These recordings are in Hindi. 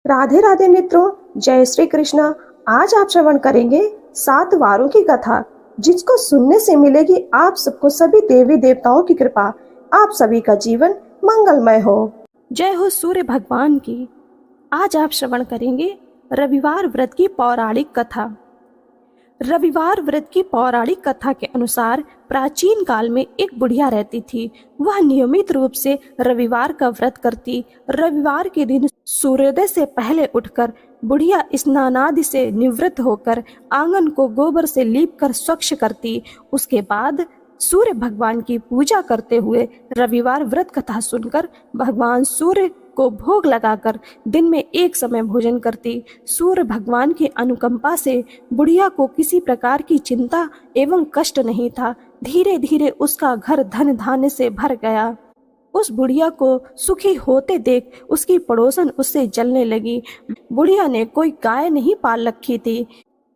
राधे राधे मित्रों, जय श्री कृष्णा। आज आप श्रवण करेंगे 7 वारों की कथा, जिसको सुनने से मिलेगी आप सबको सभी देवी देवताओं की कृपा। आप सभी का जीवन मंगलमय हो। जय हो सूर्य भगवान की। आज आप श्रवण करेंगे रविवार व्रत की पौराणिक कथा। रविवार व्रत की पौराणिक कथा के अनुसार प्राचीन काल में एक बुढ़िया रहती थी। वह नियमित रूप से रविवार का व्रत करती। रविवार के दिन सूर्योदय से पहले उठकर बुढ़िया स्नानादि से निवृत्त होकर आंगन को गोबर से लीपकर स्वच्छ करती। उसके बाद सूर्य भगवान की पूजा करते हुए रविवार व्रत कथा सुनकर भगवान सूर्य को भोग लगाकर दिन में एक समय भोजन करती। सूर्य भगवान की अनुकंपा से बुढ़िया को किसी प्रकार की चिंता एवं कष्ट नहीं था। धीरे धीरे उसका घर धन धान्य से भर गया। उस बुढ़िया को सुखी होते देख उसकी पड़ोसन उससे जलने लगी। बुढ़िया ने कोई गाय नहीं पाल रखी थी,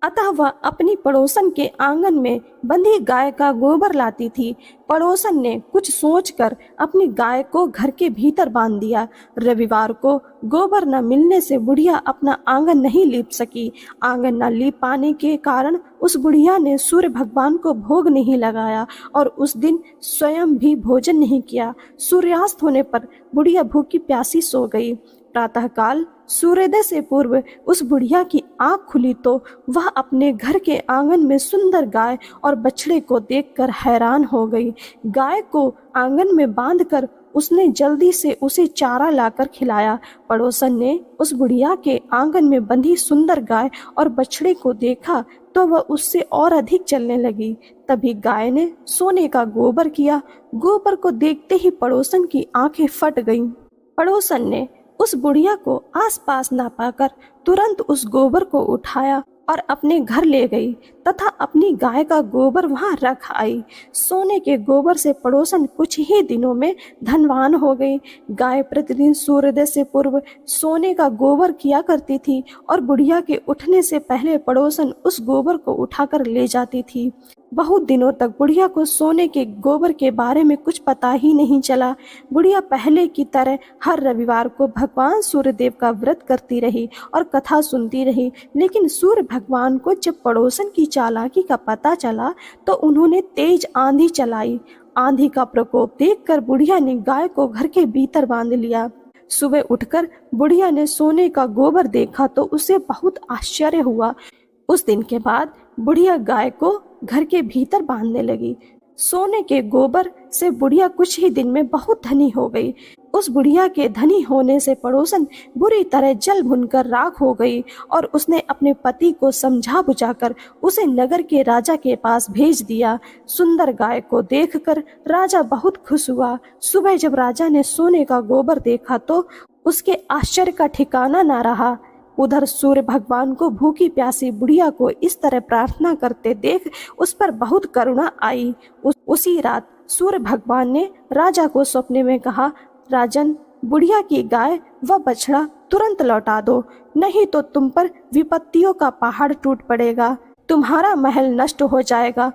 अतः वह अपनी पड़ोसन के आंगन में बंधी गाय का गोबर लाती थी। पड़ोसन ने कुछ सोचकर अपनी गाय को घर के भीतर बांध दिया। रविवार को गोबर न मिलने से बुढ़िया अपना आंगन नहीं लीप सकी। आंगन न लीप पाने के कारण उस बुढ़िया ने सूर्य भगवान को भोग नहीं लगाया और उस दिन स्वयं भी भोजन नहीं किया। सूर्यास्त होने पर बुढ़िया भूखी प्यासी सो गई। प्रातःकाल सूर्योदय से पूर्व उस बुढ़िया की आंख खुली तो वह अपने घर के आंगन में सुंदर गाय और बछड़े को देखकर हैरान हो गई। गाय को आंगन में बांधकर उसने जल्दी से उसे चारा लाकर खिलाया। पड़ोसन ने उस बुढ़िया के आंगन में बंधी सुंदर गाय और बछड़े को देखा तो वह उससे और अधिक चलने लगी। तभी गाय ने सोने का गोबर किया। गोबर को देखते ही पड़ोसन की आंखें फट गईं। पड़ोसन ने उस बुढ़िया को आसपास ना पाकर तुरंत उस गोबर को उठाया और अपने घर ले गई तथा अपनी गाय का गोबर वहां रख आई। सोने के गोबर से पड़ोसन कुछ ही दिनों में धनवान हो गई। गाय प्रतिदिन सूर्योदय से पूर्व सोने का गोबर किया करती थी और बुढ़िया के उठने से पहले पड़ोसन उस गोबर को उठाकर ले जाती थी। बहुत दिनों तक बुढ़िया को सोने के गोबर के बारे में कुछ पता ही नहीं चला। बुढ़िया पहले की तरह हर रविवार को भगवान सूर्यदेव का व्रत करती रही और कथा सुनती रही। लेकिन सूर्य भगवान को जब पड़ोसन की चालाकी का पता चला तो उन्होंने तेज आंधी चलाई। आंधी का प्रकोप देखकर बुढ़िया ने गाय को घर के भीतर बांध लिया। सुबह उठकर बुढ़िया ने सोने का गोबर देखा तो उसे बहुत आश्चर्य हुआ। उस दिन के बाद बुढ़िया गाय को घर के भीतर बांधने लगी। सोने के गोबर से बुढ़िया कुछ ही दिन में बहुत धनी हो गई। उस बुढ़िया के धनी होने से पड़ोसन बुरी तरह जल भुनकर राख हो गई और उसने अपने पति को समझा बुझाकर उसे नगर के राजा के पास भेज दिया। सुंदर गाय को देखकर राजा बहुत खुश हुआ। सुबह जब राजा ने सोने का गोबर देखा तो उसके आश्चर्य का ठिकाना न रहा। उधर सूर्य भगवान को भूखी प्यासी बुढ़िया को इस तरह प्रार्थना करते देख उस पर बहुत करुणा आई। उसी रात सूर्य भगवान ने राजा को सपने में कहा, राजन, बुढ़िया की गाय व बछड़ा तुरंत लौटा दो, नहीं तो तुम पर विपत्तियों का पहाड़ टूट पड़ेगा, तुम्हारा महल नष्ट हो जाएगा।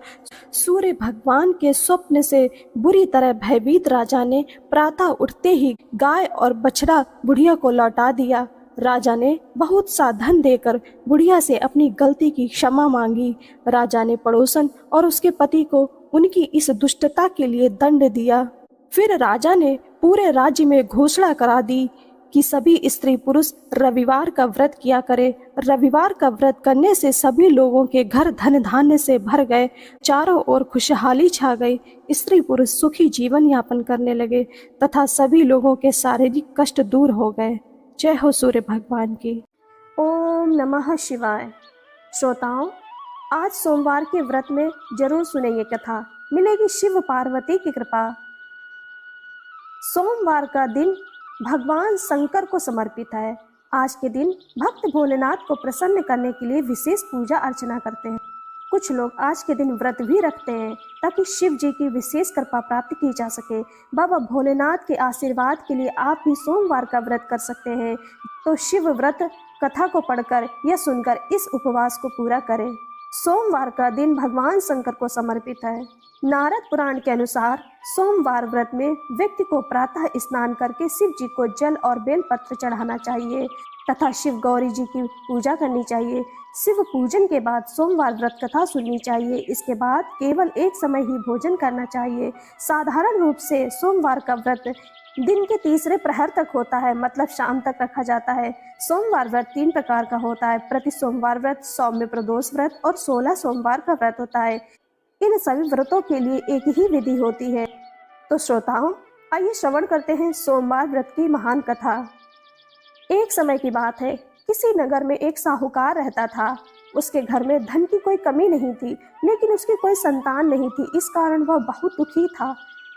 सूर्य भगवान के स्वप्न से बुरी तरह भयभीत राजा ने प्रातः उठते ही गाय और बछड़ा बुढ़िया को लौटा दिया। राजा ने बहुत सा धन देकर बुढ़िया से अपनी गलती की क्षमा मांगी। राजा ने पड़ोसन और उसके पति को उनकी इस दुष्टता के लिए दंड दिया। फिर राजा ने पूरे राज्य में घोषणा करा दी कि सभी स्त्री पुरुष रविवार का व्रत किया करे। रविवार का व्रत करने से सभी लोगों के घर धन धान्य से भर गए। चारों ओर खुशहाली छा गई। स्त्री पुरुष सुखी जीवन यापन करने लगे तथा सभी लोगों के शारीरिक कष्ट दूर हो गए। जय हो सूर्य भगवान की। ओम नमः शिवाय। श्रोताओं, आज सोमवार के व्रत में जरूर सुनेंगे कथा, मिलेगी शिव पार्वती की कृपा। सोमवार का दिन भगवान शंकर को समर्पित है। आज के दिन भक्त भोलेनाथ को प्रसन्न करने के लिए विशेष पूजा अर्चना करते हैं। कुछ लोग आज के दिन व्रत भी रखते हैं ताकि शिव जी की विशेष कृपा प्राप्त की जा सके। बाबा भोलेनाथ के आशीर्वाद के लिए आप भी सोमवार का व्रत कर सकते हैं। तो शिव व्रत कथा को पढ़कर या सुनकर इस उपवास को पूरा करें। सोमवार का दिन भगवान शंकर को समर्पित है। नारद पुराण के अनुसार सोमवार व्रत में व्यक्ति को प्रातः स्नान करके शिव जी को जल और बेलपत्र चढ़ाना चाहिए। तथा शिव गौरी जी की पूजा करनी चाहिए। शिव पूजन के बाद सोमवार व्रत कथा सुननी चाहिए। इसके बाद केवल एक समय ही भोजन करना चाहिए। साधारण रूप से सोमवार का व्रत दिन के तीसरे प्रहर तक होता है, मतलब शाम तक रखा जाता है। सोमवार व्रत 3 प्रकार का होता है: प्रति सोमवार व्रत, सौम्य प्रदोष व्रत और 16 सोमवार का व्रत होता है। इन सभी व्रतों के लिए एक ही विधि होती है। तो श्रोताओं, आइए श्रवण करते हैं सोमवार व्रत की महान कथा। एक समय की बात है, किसी नगर में एक साहूकार रहता था। उसके घर में धन की कोई कमी नहीं थी, लेकिन उसकी कोई संतान नहीं थी। इस कारण वह बहुत दुखी था।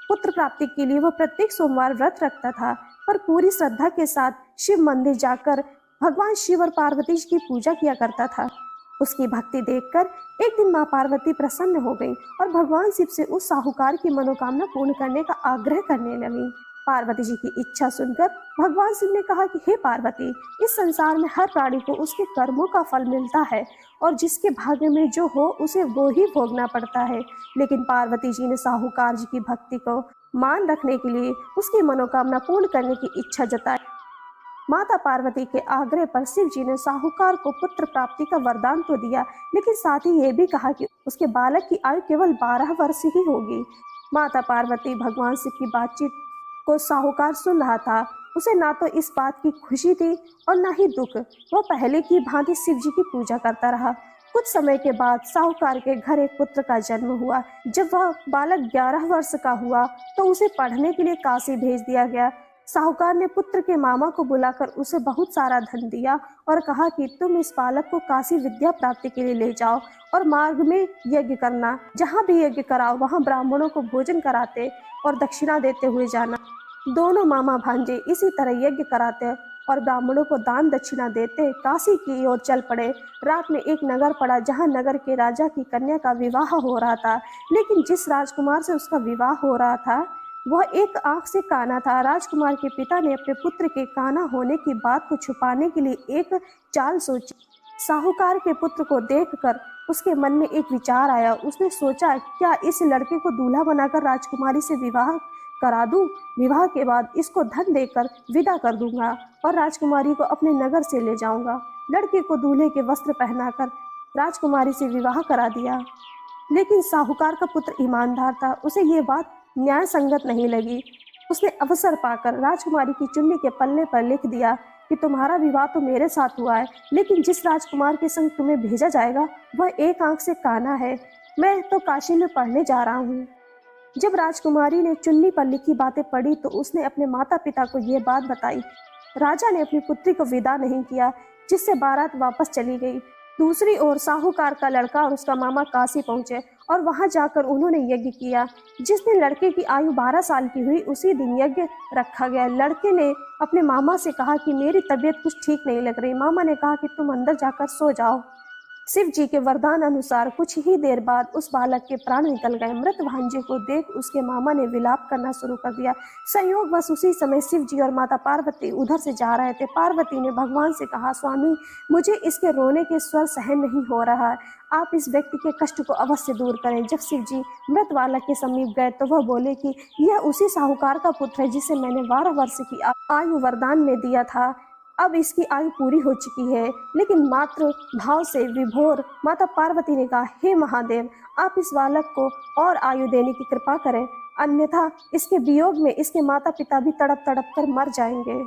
पुत्र प्राप्ति के लिए वह प्रत्येक सोमवार व्रत रखता था, पर पूरी श्रद्धा के साथ शिव मंदिर जाकर भगवान शिव और पार्वती जी की पूजा किया करता था। उसकी भक्ति देखकर एक दिन माँ पार्वती प्रसन्न हो गई और भगवान शिव से उस साहूकार की मनोकामना पूर्ण करने का आग्रह करने लगी। पार्वती जी की इच्छा सुनकर भगवान शिव ने कहा कि हे पार्वती, इस संसार में हर प्राणी को उसके कर्मों का फल मिलता है और जिसके भाग्य में जो हो उसे वो ही भोगना पड़ता है। लेकिन पार्वती जी ने साहूकार जी की भक्ति को मान रखने के लिए उसकी मनोकामना पूर्ण करने की इच्छा जताई। माता पार्वती के आग्रह पर शिव जी ने साहूकार को पुत्र प्राप्ति का वरदान तो दिया, लेकिन साथ ही ये भी कहा कि उसके बालक की आयु केवल 12 वर्ष ही होगी। माता पार्वती भगवान शिव की बातचीत को साहूकार सुन रहा था। उसे ना तो इस बात की खुशी थी और ना ही दुख। वह पहले की भांति शिव जी की पूजा करता रहा। कुछ समय के बाद साहूकार के घर एक पुत्र का जन्म हुआ। जब वह बालक 11 वर्ष का हुआ तो उसे पढ़ने के लिए काशी भेज दिया गया। साहूकार ने पुत्र के मामा को बुलाकर उसे बहुत सारा धन दिया और कहा कि तुम इस बालक को काशी विद्या प्राप्ति के लिए ले जाओ और मार्ग में यज्ञ करना। जहाँ भी यज्ञ कराओ वहाँ ब्राह्मणों को भोजन कराते और दक्षिणा देते हुए जाना। दोनों मामा भांजे इसी तरह यज्ञ कराते और ब्राह्मणों को दान दक्षिणा देते काशी की ओर चल पड़े। रात में एक नगर पड़ा जहाँ नगर के राजा की कन्या का विवाह हो रहा था, लेकिन जिस राजकुमार से उसका विवाह हो रहा था वह एक आंख से काना था। राजकुमार के पिता ने अपने पुत्र के काना होने की बात को छुपाने के लिए एक चाल सोची। साहूकार के पुत्र को देखकर उसके मन में एक विचार आया। उसने सोचा, क्या इस लड़के को दूल्हा बनाकर राजकुमारी से विवाह करा दूं? विवाह के बाद इसको धन देकर विदा कर दूंगा और राजकुमारी को अपने नगर से ले जाऊंगा। लड़के को दूल्हे के वस्त्र पहनाकर राजकुमारी से विवाह करा दिया। लेकिन साहूकार का पुत्र ईमानदार था, उसे ये बात न्याय संगत नहीं लगी। उसने अवसर पाकर राजकुमारी की चुन्नी के पल्ले पर लिख दिया कि तुम्हारा विवाह तो मेरे साथ हुआ है, लेकिन जिस राजकुमार के संग तुम्हें भेजा जाएगा वह एक आंख से काना है। मैं तो काशी में पढ़ने जा रहा हूँ। जब राजकुमारी ने चुन्नी पर लिखी बातें पढ़ी तो उसने अपने माता पिता को ये बात बताई। राजा ने अपनी पुत्री को विदा नहीं किया, जिससे बारात वापस चली गई। दूसरी ओर साहूकार का लड़का और उसका मामा काशी पहुंचे और वहां जाकर उन्होंने यज्ञ किया। जिस दिन लड़के की आयु 12 साल की हुई उसी दिन यज्ञ रखा गया। लड़के ने अपने मामा से कहा कि मेरी तबीयत कुछ ठीक नहीं लग रही। मामा ने कहा कि तुम अंदर जाकर सो जाओ। शिव जी के वरदान अनुसार कुछ ही देर बाद उस बालक के प्राण निकल गए। मृत भांजे को देख उसके मामा ने विलाप करना शुरू कर दिया। संयोग बस उसी समय शिव जी और माता पार्वती उधर से जा रहे थे। पार्वती ने भगवान से कहा, स्वामी, मुझे इसके रोने के स्वर सहन नहीं हो रहा है, आप इस व्यक्ति के कष्ट को अवश्य दूर करें। जब शिव जी मृत बालक के समीप गए तो वह बोले कि यह उसी साहूकार का पुत्र है जिसे मैंने 12 वर्ष की आयु वरदान में दिया था। अब इसकी आयु पूरी हो चुकी है। लेकिन मात्र भाव से विभोर माता पार्वती ने कहा, हे महादेव, आप इस बालक को और आयु देने की कृपा करें, अन्यथा इसके वियोग में इसके माता पिता भी तड़प तड़प कर मर जाएंगे।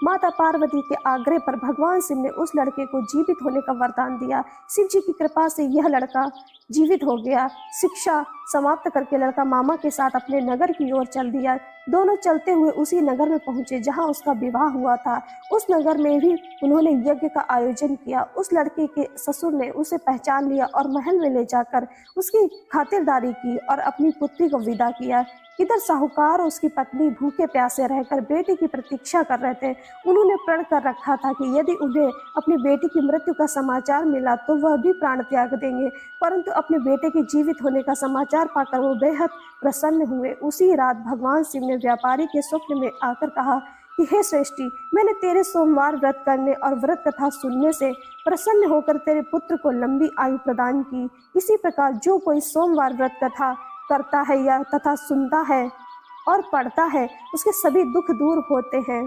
माता पार्वती के आग्रह पर भगवान शिव ने उस लड़के को जीवित होने का वरदान दिया। शिव जी की कृपा से यह लड़का जीवित हो गया। शिक्षा समाप्त करके लड़का मामा के साथ अपने नगर की ओर चल दिया। दोनों चलते हुए उसी नगर में पहुंचे जहां उसका विवाह हुआ था। उस नगर में भी उन्होंने यज्ञ का आयोजन किया। उस लड़के के ससुर ने उसे पहचान लिया और महल में ले जाकर उसकी खातिरदारी की और अपनी पुत्री को विदा किया। इधर साहूकार और उसकी पत्नी भूखे प्यासे रहकर बेटे की प्रतीक्षा कर रहे थे। उन्होंने प्रण कर रखा था कि यदि उन्हें अपनी बेटी की मृत्यु का समाचार मिला तो वह भी प्राण त्याग देंगे, परंतु अपने बेटे के जीवित होने का समाचार पाकर वो बेहद प्रसन्न हुए। उसी रात भगवान शिव ने व्यापारी के स्वप्न में आकर कहा कि हे श्रेष्ठी, मैंने तेरे सोमवार व्रत करने और व्रत कथा सुनने से प्रसन्न होकर तेरे पुत्र को लंबी आयु प्रदान की। इसी प्रकार जो कोई सोमवार व्रत कथा करता है या तथा सुनता है और पढ़ता है उसके सभी दुख दूर होते हैं।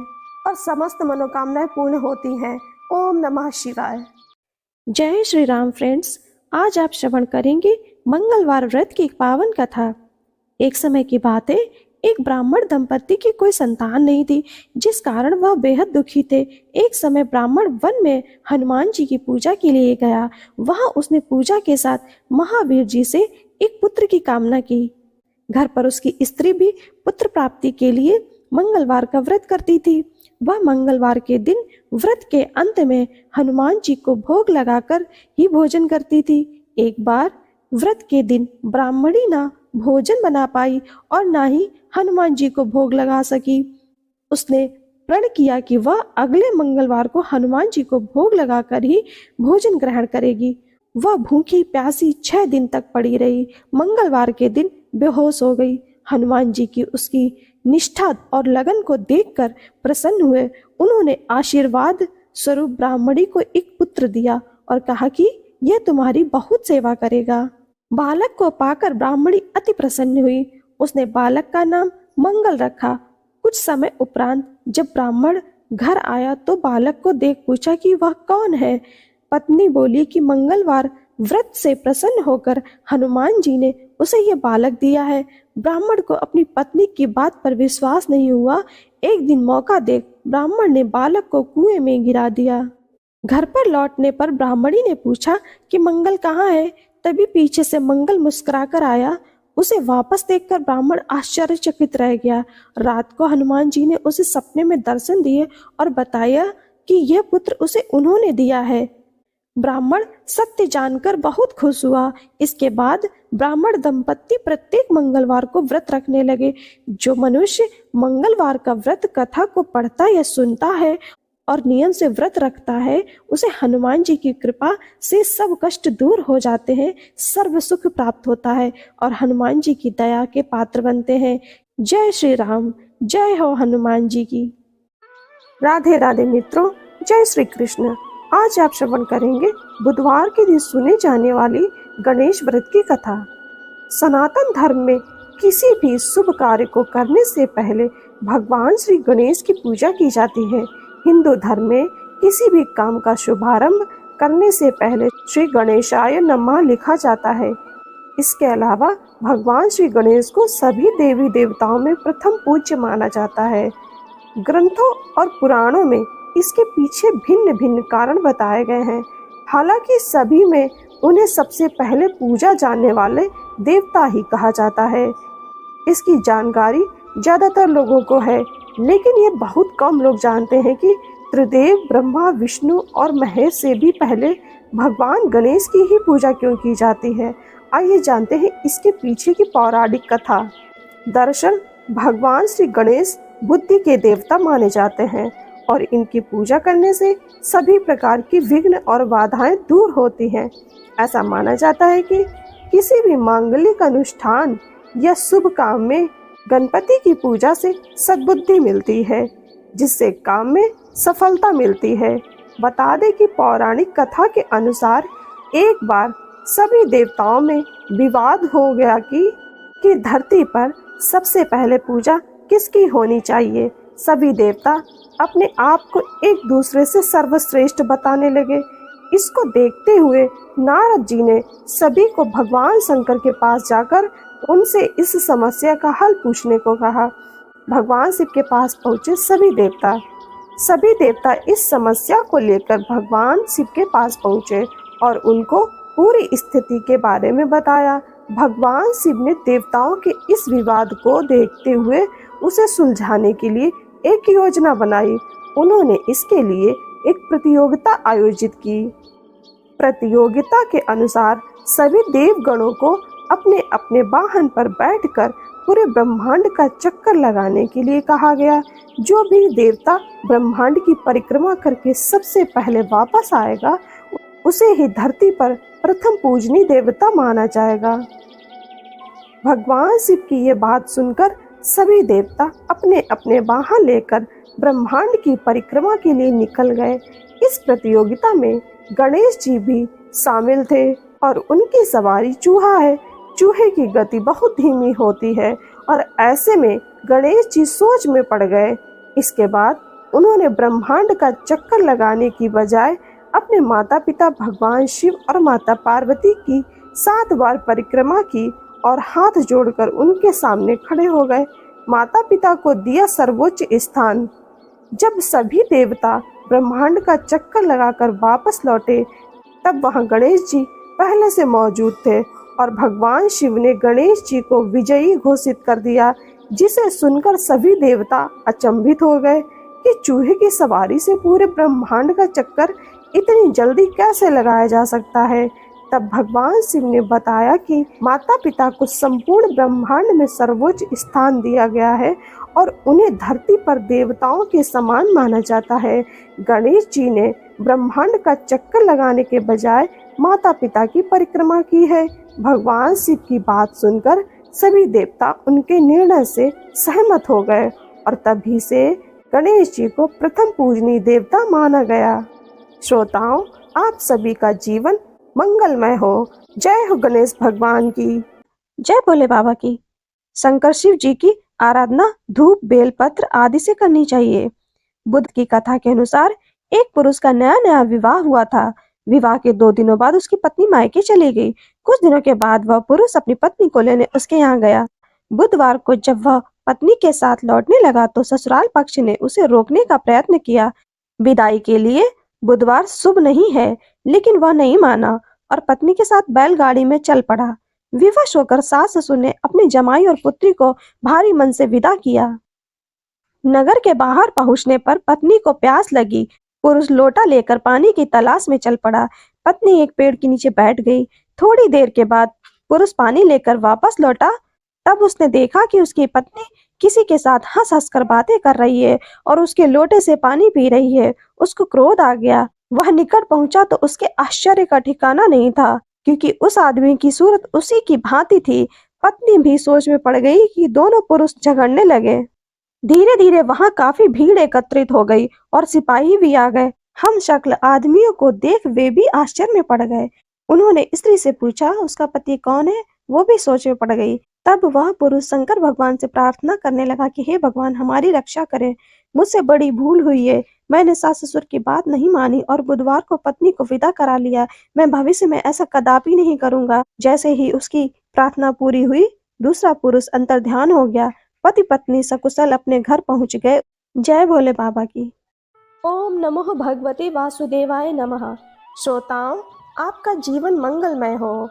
और समस्त मनोकामनाएं पूर्ण होती हैं। ओम नमः शिवाय। जय श्री राम फ्रेंड्स, आज आप श्रवण करेंगे मंगलवार व्रत की एक पावन कथा। एक समय की बात है, एक ब्राह्मण दंपति की कोई संतान नहीं थी, जिस कारण वह बेहद दुखी थे। एक समय ब्राह्मण वन में हनुमान जी की पूजा के लिए गया। वहां उसने पूजा के साथ महावीर जी से एक पुत्र की कामना की। घर पर उसकी स्त्री भी पुत्र प्राप्ति के लिए मंगलवार का व्रत करती थी। वह मंगलवार के दिन व्रत के अंत में हनुमान जी को भोग लगाकर ही भोजन करती थी। एक बार व्रत के दिन ब्राह्मणी ना भोजन बना पाई और ना ही हनुमान जी को भोग लगा सकी। उसने प्रण किया कि वह अगले मंगलवार को हनुमान जी को भोग लगाकर ही भोजन ग्रहण करेगी। वह भूखी प्यासी 6 दिन तक पड़ी रही। मंगलवार के दिन बेहोश हो गई। हनुमान जी की उसकी निष्ठा और लगन को देखकर प्रसन्न हुए। उन्होंने आशीर्वाद स्वरूप ब्राह्मणी को एक पुत्र दिया और कहा कि यह तुम्हारी बहुत सेवा करेगा। बालक को पाकर ब्राह्मणी अति प्रसन्न हुई। उसने बालक का नाम मंगल रखा। कुछ समय उपरांत जब ब्राह्मण घर आया तो बालक को देख पूछा कि वह कौन है। पत्नी बोली कि मंगलवार व्रत से प्रसन्न होकर हनुमान जी ने उसे यह बालक दिया है। ब्राह्मण को अपनी पत्नी की बात पर विश्वास नहीं हुआ। एक दिन मौका देख ब्राह्मण ने बालक को कुएं में गिरा दिया। घर पर लौटने पर ब्राह्मणी ने पूछा कि मंगल कहाँ है। तभी पीछे से मंगल मुस्कुराकर आया। उसे वापस देखकर ब्राह्मण आश्चर्यचकित रह गया। रात को हनुमान जी ने उसे सपने में दर्शन दिए और बताया कि यह पुत्र उसे उन्होंने दिया है। ब्राह्मण सत्य जानकर बहुत खुश हुआ। इसके बाद ब्राह्मण दंपत्ति प्रत्येक मंगलवार को व्रत रखने लगे। जो मनुष्य मंगलवार का व्रत कथा को पढ़ता या सुनता है और नियम से व्रत रखता है, उसे हनुमान जी की कृपा से सब कष्ट दूर हो जाते हैं, सर्व सुख प्राप्त होता है और हनुमान जी की दया के पात्र बनते हैं। जय श्री राम, जय हो हनुमान जी की। राधे राधे मित्रों, जय श्री कृष्ण। आज आप श्रवण करेंगे बुधवार के दिन सुने जाने वाली गणेश व्रत की कथा। सनातन धर्म में किसी भी शुभ कार्य को करने से पहले भगवान श्री गणेश की पूजा की जाती है। हिंदू धर्म में किसी भी काम का शुभारंभ करने से पहले श्री गणेशाय नमः लिखा जाता है। इसके अलावा भगवान श्री गणेश को सभी देवी देवताओं में प्रथम पूज्य माना जाता है। ग्रंथों और पुराणों में इसके पीछे भिन्न भिन्न कारण बताए गए हैं। हालांकि सभी में उन्हें सबसे पहले पूजा जाने वाले देवता ही कहा जाता है। इसकी जानकारी ज्यादातर लोगों को है, लेकिन ये बहुत कम लोग जानते हैं कि त्रिदेव ब्रह्मा, विष्णु और महेश से भी पहले भगवान गणेश की ही पूजा क्यों की जाती है। आइए जानते हैं इसके पीछे की पौराणिक कथा। दरअसल भगवान श्री गणेश बुद्धि के देवता माने जाते हैं और इनकी पूजा करने से सभी प्रकार की विघ्न और बाधाएं दूर होती हैं। ऐसा माना जाता है कि किसी भी मांगलिक अनुष्ठान या शुभ काम में गणपति की पूजा से सद्बुद्धि मिलती है, जिससे काम में सफलता मिलती है। बता दें कि पौराणिक कथा के अनुसार एक बार सभी देवताओं में विवाद हो गया कि धरती पर सबसे पहले पूजा किसकी होनी चाहिए। सभी देवता अपने आप को एक दूसरे से सर्वश्रेष्ठ बताने लगे। इसको देखते हुए नारद जी ने सभी को भगवान शंकर के पास जाकर उनसे इस समस्या का हल पूछने को कहा। भगवान शिव के पास पहुंचे सभी देवता इस समस्या को लेकर भगवान शिव के पास पहुंचे और उनको पूरी स्थिति के बारे में बताया। भगवान शिव ने देवताओं के इस विवाद को देखते हुए उसे सुलझाने के लिए एक योजना बनाई। उन्होंने इसके लिए एक प्रतियोगिता आयोजित की। प्रतियोगिता के अनुसार सभी देवगणों को अपने अपने वाहन पर बैठकर पूरे ब्रह्मांड का चक्कर लगाने के लिए कहा गया। जो भी देवता ब्रह्मांड की परिक्रमा करके सबसे पहले वापस आएगा, उसे ही धरती पर प्रथम पूजनीय देवता माना जाएगा। भगवान शिव की ये बात सुनकर सभी देवता अपने अपने वाहन लेकर ब्रह्मांड की परिक्रमा के लिए निकल गए। इस प्रतियोगिता में गणेश जी भी शामिल थे और उनकी सवारी चूहा है। चूहे की गति बहुत धीमी होती है और ऐसे में गणेश जी सोच में पड़ गए। इसके बाद उन्होंने ब्रह्मांड का चक्कर लगाने की बजाय अपने माता पिता भगवान शिव और माता पार्वती की 7 बार परिक्रमा की और हाथ जोड़कर उनके सामने खड़े हो गए। माता पिता को दिया सर्वोच्च स्थान। जब सभी देवता ब्रह्मांड का चक्कर लगाकर वापस लौटे, तब वहां गणेश जी पहले से मौजूद थे और भगवान शिव ने गणेश जी को विजयी घोषित कर दिया, जिसे सुनकर सभी देवता अचंभित हो गए कि चूहे की सवारी से पूरे ब्रह्मांड का चक्कर इतनी जल्दी कैसे लगाया जा सकता है। तब भगवान शिव ने बताया कि माता पिता को संपूर्ण ब्रह्मांड में सर्वोच्च स्थान दिया गया है और उन्हें धरती पर देवताओं के समान माना जाता है। गणेश जी ने ब्रह्मांड का चक्कर लगाने के बजाय माता पिता की परिक्रमा की है। भगवान शिव की बात सुनकर सभी देवता उनके निर्णय से सहमत हो गए और तभी से गणेश जी को प्रथम पूजनीय देवता माना गया। श्रोताओं, आप सभी का जीवन मंगलमय हो। जय हो गणेश भगवान की। जय भोले बाबा की। शंकर शिव जी की आराधना धूप, बेलपत्र आदि से करनी चाहिए। बुद्ध की कथा के अनुसार एक पुरुष का नया नया विवाह हुआ था। विवाह के 2 दिनों बाद उसकी पत्नी मायके चली गई। कुछ दिनों के बाद वह पुरुष अपनी पत्नी को लेने उसके यहाँ गया। बुधवार को जब वह पत्नी के साथ लौटने लगा तो ससुराल पक्ष ने उसे रोकने का प्रयत्न किया। विदाई के लिए बुधवार शुभ नहीं है, लेकिन वह नहीं माना और पत्नी के साथ बैलगाड़ी में चल पड़ा। विवश होकर सास ससुर ने अपनी जमाई और पुत्री को भारी मन से विदा किया। नगर के बाहर पहुंचने पर पत्नी को प्यास लगी। पुरुष लोटा लेकर पानी की तलाश में चल पड़ा। पत्नी एक पेड़ के नीचे बैठ गई। थोड़ी देर के बाद पुरुष पानी लेकर वापस लौटा। तब उसने देखा कि उसकी पत्नी किसी के साथ हंस हंस कर बातें कर रही है और उसके लोटे से पानी पी रही है। उसको क्रोध आ गया। वह निकट पहुंचा तो उसके आश्चर्य का ठिकाना नहीं था, क्योंकि उस आदमी की सूरत उसी की भांति थी। पत्नी भी सोच में पड़ गई कि दोनों पुरुष झगड़ने लगे। धीरे धीरे वहां काफी भीड़ एकत्रित हो गई और सिपाही भी आ गए। हम शक्ल आदमियों को देख वे भी आश्चर्य में पड़ गए। उन्होंने स्त्री से पूछा उसका पति कौन है। वो भी सोच में पड़ गई। तब वह पुरुष शंकर भगवान से प्रार्थना करने लगा कि हे भगवान, हमारी रक्षा करें। मुझसे बड़ी भूल हुई है। मैंने सास ससुर की बात नहीं मानी और बुधवार को पत्नी को विदा करा लिया। मैं भविष्य में ऐसा कदापि नहीं करूंगा। जैसे ही उसकी प्रार्थना पूरी हुई, दूसरा पुरुष अंतर्ध्यान हो गया। पति पत्नी सकुशल अपने घर पहुंच गए। जय भोले बाबा की। ओम नमो भगवते वासुदेवाय नमः। श्रोताओं, आपका जीवन मंगलमय हो।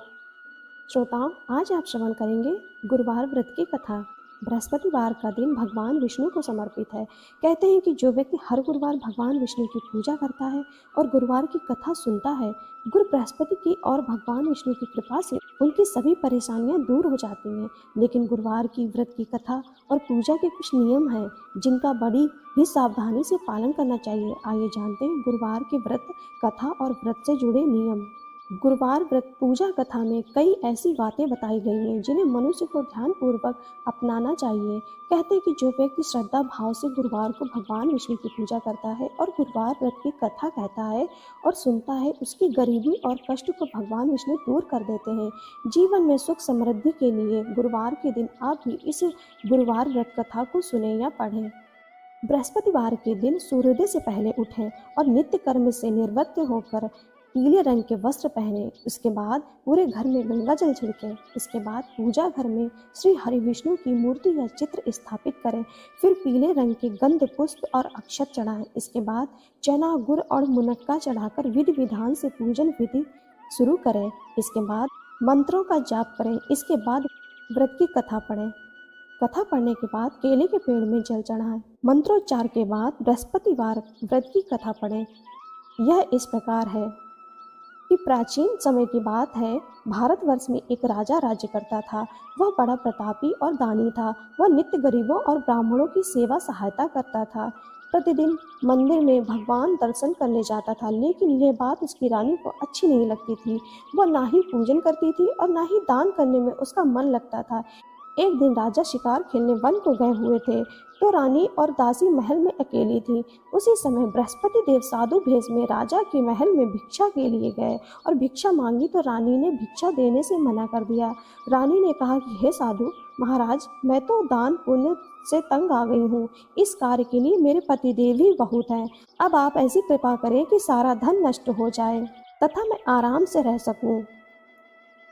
श्रोताओं, आज आप श्रवण करेंगे गुरुवार व्रत की कथा। बृहस्पतिवार का दिन भगवान विष्णु को समर्पित है। कहते हैं कि जो व्यक्ति हर गुरुवार भगवान विष्णु की पूजा करता है और गुरुवार की कथा सुनता है, गुरु बृहस्पति की और भगवान विष्णु की कृपा से उनकी सभी परेशानियां दूर हो जाती हैं। लेकिन गुरुवार की व्रत की कथा और पूजा के कुछ नियम हैं जिनका बड़ी ही सावधानी से पालन करना चाहिए। आइए जानते हैं गुरुवार की व्रत कथा और व्रत से जुड़े नियम। गुरुवार व्रत पूजा कथा में कई ऐसी बातें बताई गई हैं जिन्हें मनुष्य को ध्यानपूर्वक अपनाना चाहिए। कहते हैं कि जो व्यक्ति श्रद्धा भाव से गुरुवार को भगवान विष्णु की पूजा करता है और गुरुवार व्रत की कथा कहता है और सुनता है, उसकी गरीबी और कष्ट को भगवान विष्णु दूर कर देते हैं। जीवन में सुख समृद्धि के लिए गुरुवार के दिन आप भी इस गुरुवार व्रत कथा को सुने या पढ़ें। बृहस्पतिवार के दिन सूर्योदय से पहले उठें और नित्य कर्म से निवृत्त होकर पीले रंग के वस्त्र पहने। उसके बाद पूरे घर में गंगा जल छिड़कें। इसके बाद पूजा घर में श्री हरि विष्णु की मूर्ति या चित्र स्थापित करें। फिर पीले रंग के गंध पुष्प और अक्षत चढ़ाएं। इसके बाद चना, गुड़ और मुनक्का चढ़ाकर विधि विधान से पूजन विधि शुरू करें। इसके बाद मंत्रों का जाप करें। इसके बाद व्रत की कथा पढ़ें। कथा पढ़ने के बाद केले के पेड़ में जल चढ़ाएं। मंत्रोच्चार के बाद बृहस्पतिवार व्रत की कथा पढ़ें। यह इस प्रकार है कि प्राचीन समय की बात है, भारतवर्ष में एक राजा राज्य करता था। वह बड़ा प्रतापी और दानी था। वह नित्य गरीबों और ब्राह्मणों की सेवा सहायता करता था। प्रतिदिन मंदिर में भगवान दर्शन करने जाता था, लेकिन यह बात उसकी रानी को अच्छी नहीं लगती थी। वह ना ही पूजन करती थी और ना ही दान करने में उसका मन लगता था। एक दिन राजा शिकार खेलने वन को गए हुए थे, तो रानी और दासी महल में अकेली थी। उसी समय बृहस्पति देव साधु भेष में राजा के महल में भिक्षा के लिए गए और भिक्षा मांगी, तो रानी ने भिक्षा देने से मना कर दिया। रानी ने कहा कि हे साधु महाराज, मैं तो दान पुण्य से तंग आ गई हूँ। इस कार्य के लिए मेरे पति देव ही बहुत हैं। अब आप ऐसी कृपा करें कि सारा धन नष्ट हो जाए तथा मैं आराम से रह सकूं।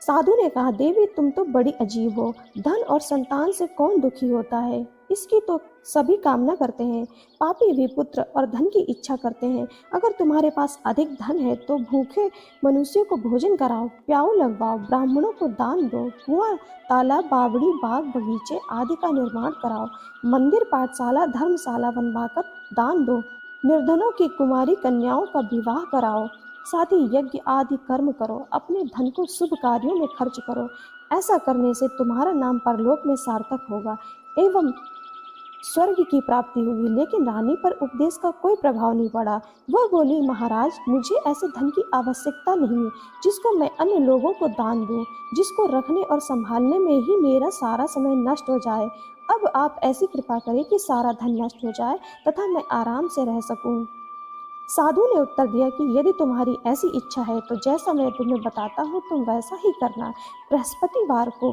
साधु ने कहा, देवी तुम तो बड़ी अजीब हो। धन और संतान से कौन दुखी होता है? इसकी तो सभी कामना करते हैं। पापी भी पुत्र और धन की इच्छा करते हैं। अगर तुम्हारे पास अधिक धन है तो भूखे मनुष्यों को भोजन कराओ, प्याऊ लगवाओ, ब्राह्मणों को दान दो, कुआं, तालाब, बावड़ी, बाग, बगीचे आदि का निर्माण कराओ, मंदिर, पाठशाला, धर्मशाला बनवाकर दान दो, निर्धनों की कुमारी कन्याओं का विवाह कराओ, साथ ही यज्ञ आदि कर्म करो, अपने धन को शुभ कार्यों में खर्च करो। ऐसा करने से तुम्हारा नाम परलोक में सार्थक होगा एवं स्वर्ग की प्राप्ति होगी। लेकिन रानी पर उपदेश का कोई प्रभाव नहीं पड़ा। वह बोली, महाराज मुझे ऐसे धन की आवश्यकता नहीं है जिसको मैं अन्य लोगों को दान दूं, जिसको रखने और संभालने में ही मेरा सारा समय नष्ट हो जाए। अब आप ऐसी कृपा करें कि सारा धन नष्ट हो जाए तथा मैं आराम से रह सकूं। साधु ने उत्तर दिया कि यदि तुम्हारी ऐसी इच्छा है तो जैसा मैं तुम्हें बताता हूँ तुम वैसा ही करना। बृहस्पतिवार को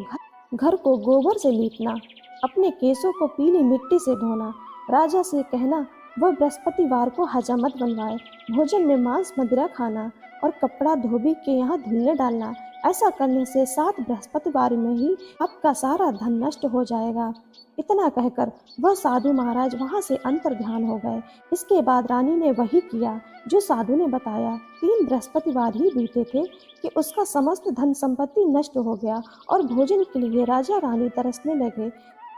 घर को गोबर से लीपना, अपने केसों को पीली मिट्टी से धोना, राजा से कहना वह बृहस्पतिवार को हजामत बनवाए, भोजन में मांस मदिरा खाना और कपड़ा धोबी के यहाँ धुलने डालना। ऐसा करने से 7 बृहस्पतिवार में ही आपका सारा धन नष्ट हो जाएगा। इतना कहकर वह साधु महाराज वहां से अंतर ध्यान हो गए। इसके बाद रानी ने वही किया जो साधु ने बताया। 3 बृहस्पतिवार ही बीते थे कि उसका समस्त धन संपत्ति नष्ट हो गया और भोजन के लिए राजा रानी तरसने लगे।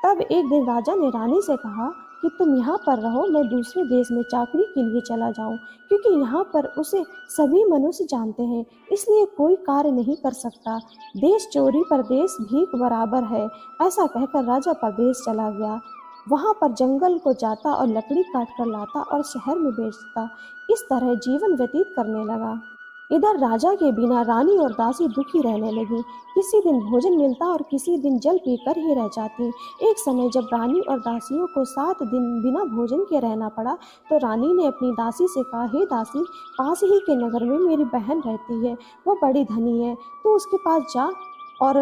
तब एक दिन राजा ने रानी से कहा कि तुम यहाँ पर रहो, मैं दूसरे देश में चाकरी के लिए चला जाऊं, क्योंकि यहाँ पर उसे सभी मनुष्य जानते हैं, इसलिए कोई कार्य नहीं कर सकता। देश चोरी परदेश भीख बराबर है। ऐसा कहकर राजा परदेश चला गया। वहां पर जंगल को जाता और लकड़ी काट कर लाता और शहर में बेचता। इस तरह जीवन व्यतीत करने लगा। इधर राजा के बिना रानी और दासी दुखी रहने लगी। किसी दिन भोजन मिलता और किसी दिन जल पीकर ही रह जाती। एक समय जब रानी और दासियों को 7 दिन बिना भोजन के रहना पड़ा, तो रानी ने अपनी दासी से कहा, हे दासी, पास ही के नगर में मेरी बहन रहती है, वो बड़ी धनी है, तो उसके पास जा और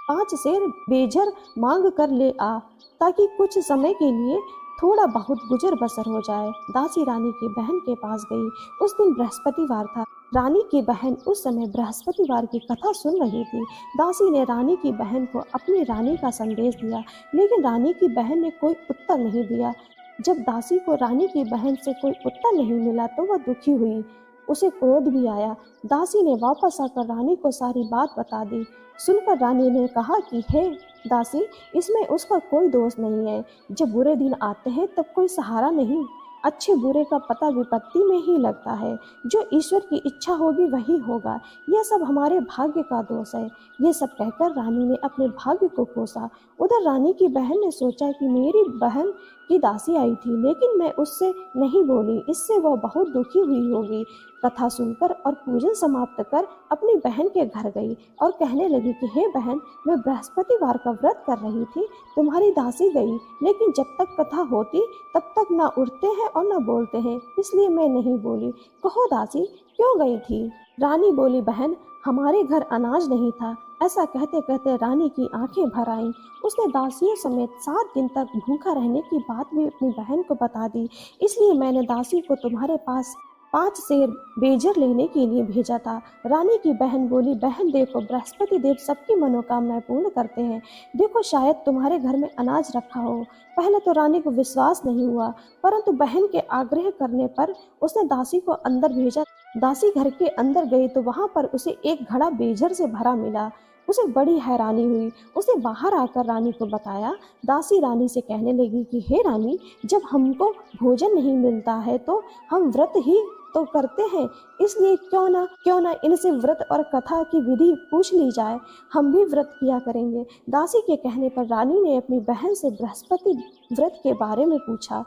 5 सेर बेजर मांग कर ले आ, ताकि कुछ समय के लिए थोड़ा बहुत गुजर बसर हो जाए। दासी रानी की बहन के पास गई। उस दिन बृहस्पतिवार था। रानी की बहन उस समय बृहस्पतिवार की कथा सुन रही थी। दासी ने रानी की बहन को अपनी रानी का संदेश दिया, लेकिन रानी की बहन ने कोई उत्तर नहीं दिया। जब दासी को रानी की बहन से कोई उत्तर नहीं मिला तो वह दुखी हुई, उसे क्रोध भी आया। दासी ने वापस आकर रानी को सारी बात बता दी। सुनकर रानी ने कहा कि हे दासी, इसमें उसका कोई दोष नहीं है। जब बुरे दिन आते हैं तब कोई सहारा नहीं, अच्छे बुरे का पता विपत्ति में ही लगता है। जो ईश्वर की इच्छा होगी वही होगा, यह सब हमारे भाग्य का दोष है। ये सब कहकर रानी ने अपने भाग्य को कोसा। उधर रानी की बहन ने सोचा कि मेरी बहन की दासी आई थी, लेकिन मैं उससे नहीं बोली, इससे वह बहुत दुखी हुई होगी। कथा सुनकर और पूजन समाप्त कर अपनी बहन के घर गई और कहने लगी कि हे बहन, मैं बृहस्पतिवार का व्रत कर रही थी, तुम्हारी दासी गई, लेकिन जब तक कथा होती तब तक ना उठते हैं और ना बोलते हैं, इसलिए मैं नहीं बोली। कहो दासी, क्यों गई थी? रानी बोली, बहन, हमारे घर अनाज नहीं था। ऐसा कहते कहते रानी की आंखें भर आईं। उसने दासियों समेत 7 दिन तक भूखा रहने की बात भी अपनी बहन को बता दी। इसलिए मैंने दासी को तुम्हारे पास 5 सेर बेजर लेने के लिए भेजा था। रानी की बहन बोली, बहन देखो, बृहस्पति देव सबकी मनोकामनाएं पूर्ण करते हैं। देखो, शायद तुम्हारे घर में अनाज रखा हो। पहले तो रानी को विश्वास नहीं हुआ, परंतु बहन के आग्रह करने पर उसने दासी को अंदर भेजा। दासी घर के अंदर गई तो वहां पर उसे एक घड़ा बेजर से भरा मिला। उसे बड़ी हैरानी हुई। उसने बाहर आकर रानी को बताया। दासी रानी से कहने लगी कि हे रानी, जब हमको भोजन नहीं मिलता है तो हम व्रत ही तो करते हैं, इसलिए क्यों ना इनसे व्रत और कथा की विधि पूछ ली जाए, हम भी व्रत किया करेंगे। दासी के कहने पर रानी ने अपनी बहन से बृहस्पति व्रत के बारे में पूछा।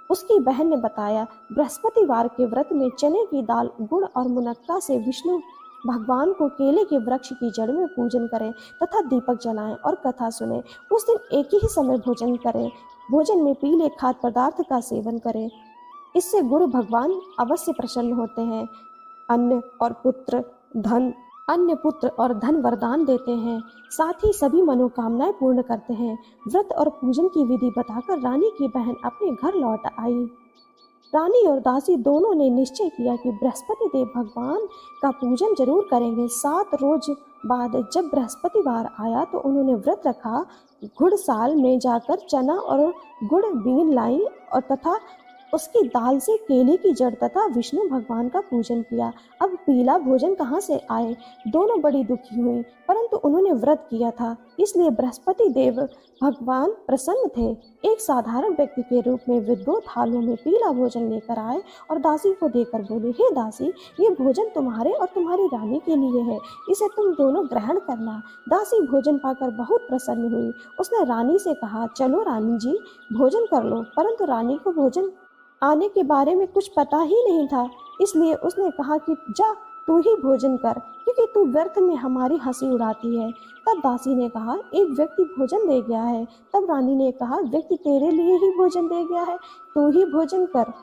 उसकी बहन ने बताया, बृहस्पतिवार के व्रत में चने की दाल, गुड़ और मुनक्का से विष्णु भगवान को केले के वृक्ष की जड़ में पूजन करें तथा दीपक जलाएं और कथा सुने। उस दिन एक ही समय भोजन करें। भोजन में पीले खाद्य पदार्थ का सेवन करें, इससे गुरु भगवान अवश्य प्रसन्न होते हैं। अन्न पुत्र और धन वरदान देते हैं, साथ ही सभी मनोकामनाएं पूर्ण करते हैं। व्रत और पूजन की विधि बताकर रानी की बहन अपने घर लौट आई। रानी और दासी दोनों ने निश्चय किया कि बृहस्पति देव भगवान का पूजन जरूर करेंगे। 7 रोज बाद जब बृहस्पतिवार आया तो उन्होंने व्रत रखा। घुड़साल में जाकर चना और गुड़ बीन लाई और तथा उसकी दाल से केले की जड़ तथा विष्णु भगवान का पूजन किया। अब पीला भोजन कहाँ से आए? दोनों बड़ी दुखी हुई, परंतु उन्होंने व्रत किया था, इसलिए बृहस्पति देव भगवान प्रसन्न थे। एक साधारण व्यक्ति के रूप में वे 2 थालों में पीला भोजन लेकर आए और दासी को देकर बोले, हे दासी, ये भोजन तुम्हारे और तुम्हारी रानी के लिए है, इसे तुम दोनों ग्रहण करना। दासी भोजन पाकर बहुत प्रसन्न हुई। उसने रानी से कहा, चलो रानी जी, भोजन कर लो। परंतु रानी को भोजन आने के बारे में कुछ पता ही नहीं था, इसलिए उसने कहा कि जा तू ही भोजन कर, क्योंकि तू व्यर्थ में हमारी हंसी उड़ाती है। तब दासी ने कहा, एक व्यक्ति भोजन दे गया है। तब रानी ने कहा, व्यक्ति तेरे लिए ही भोजन दे गया है, तू ही भोजन कर।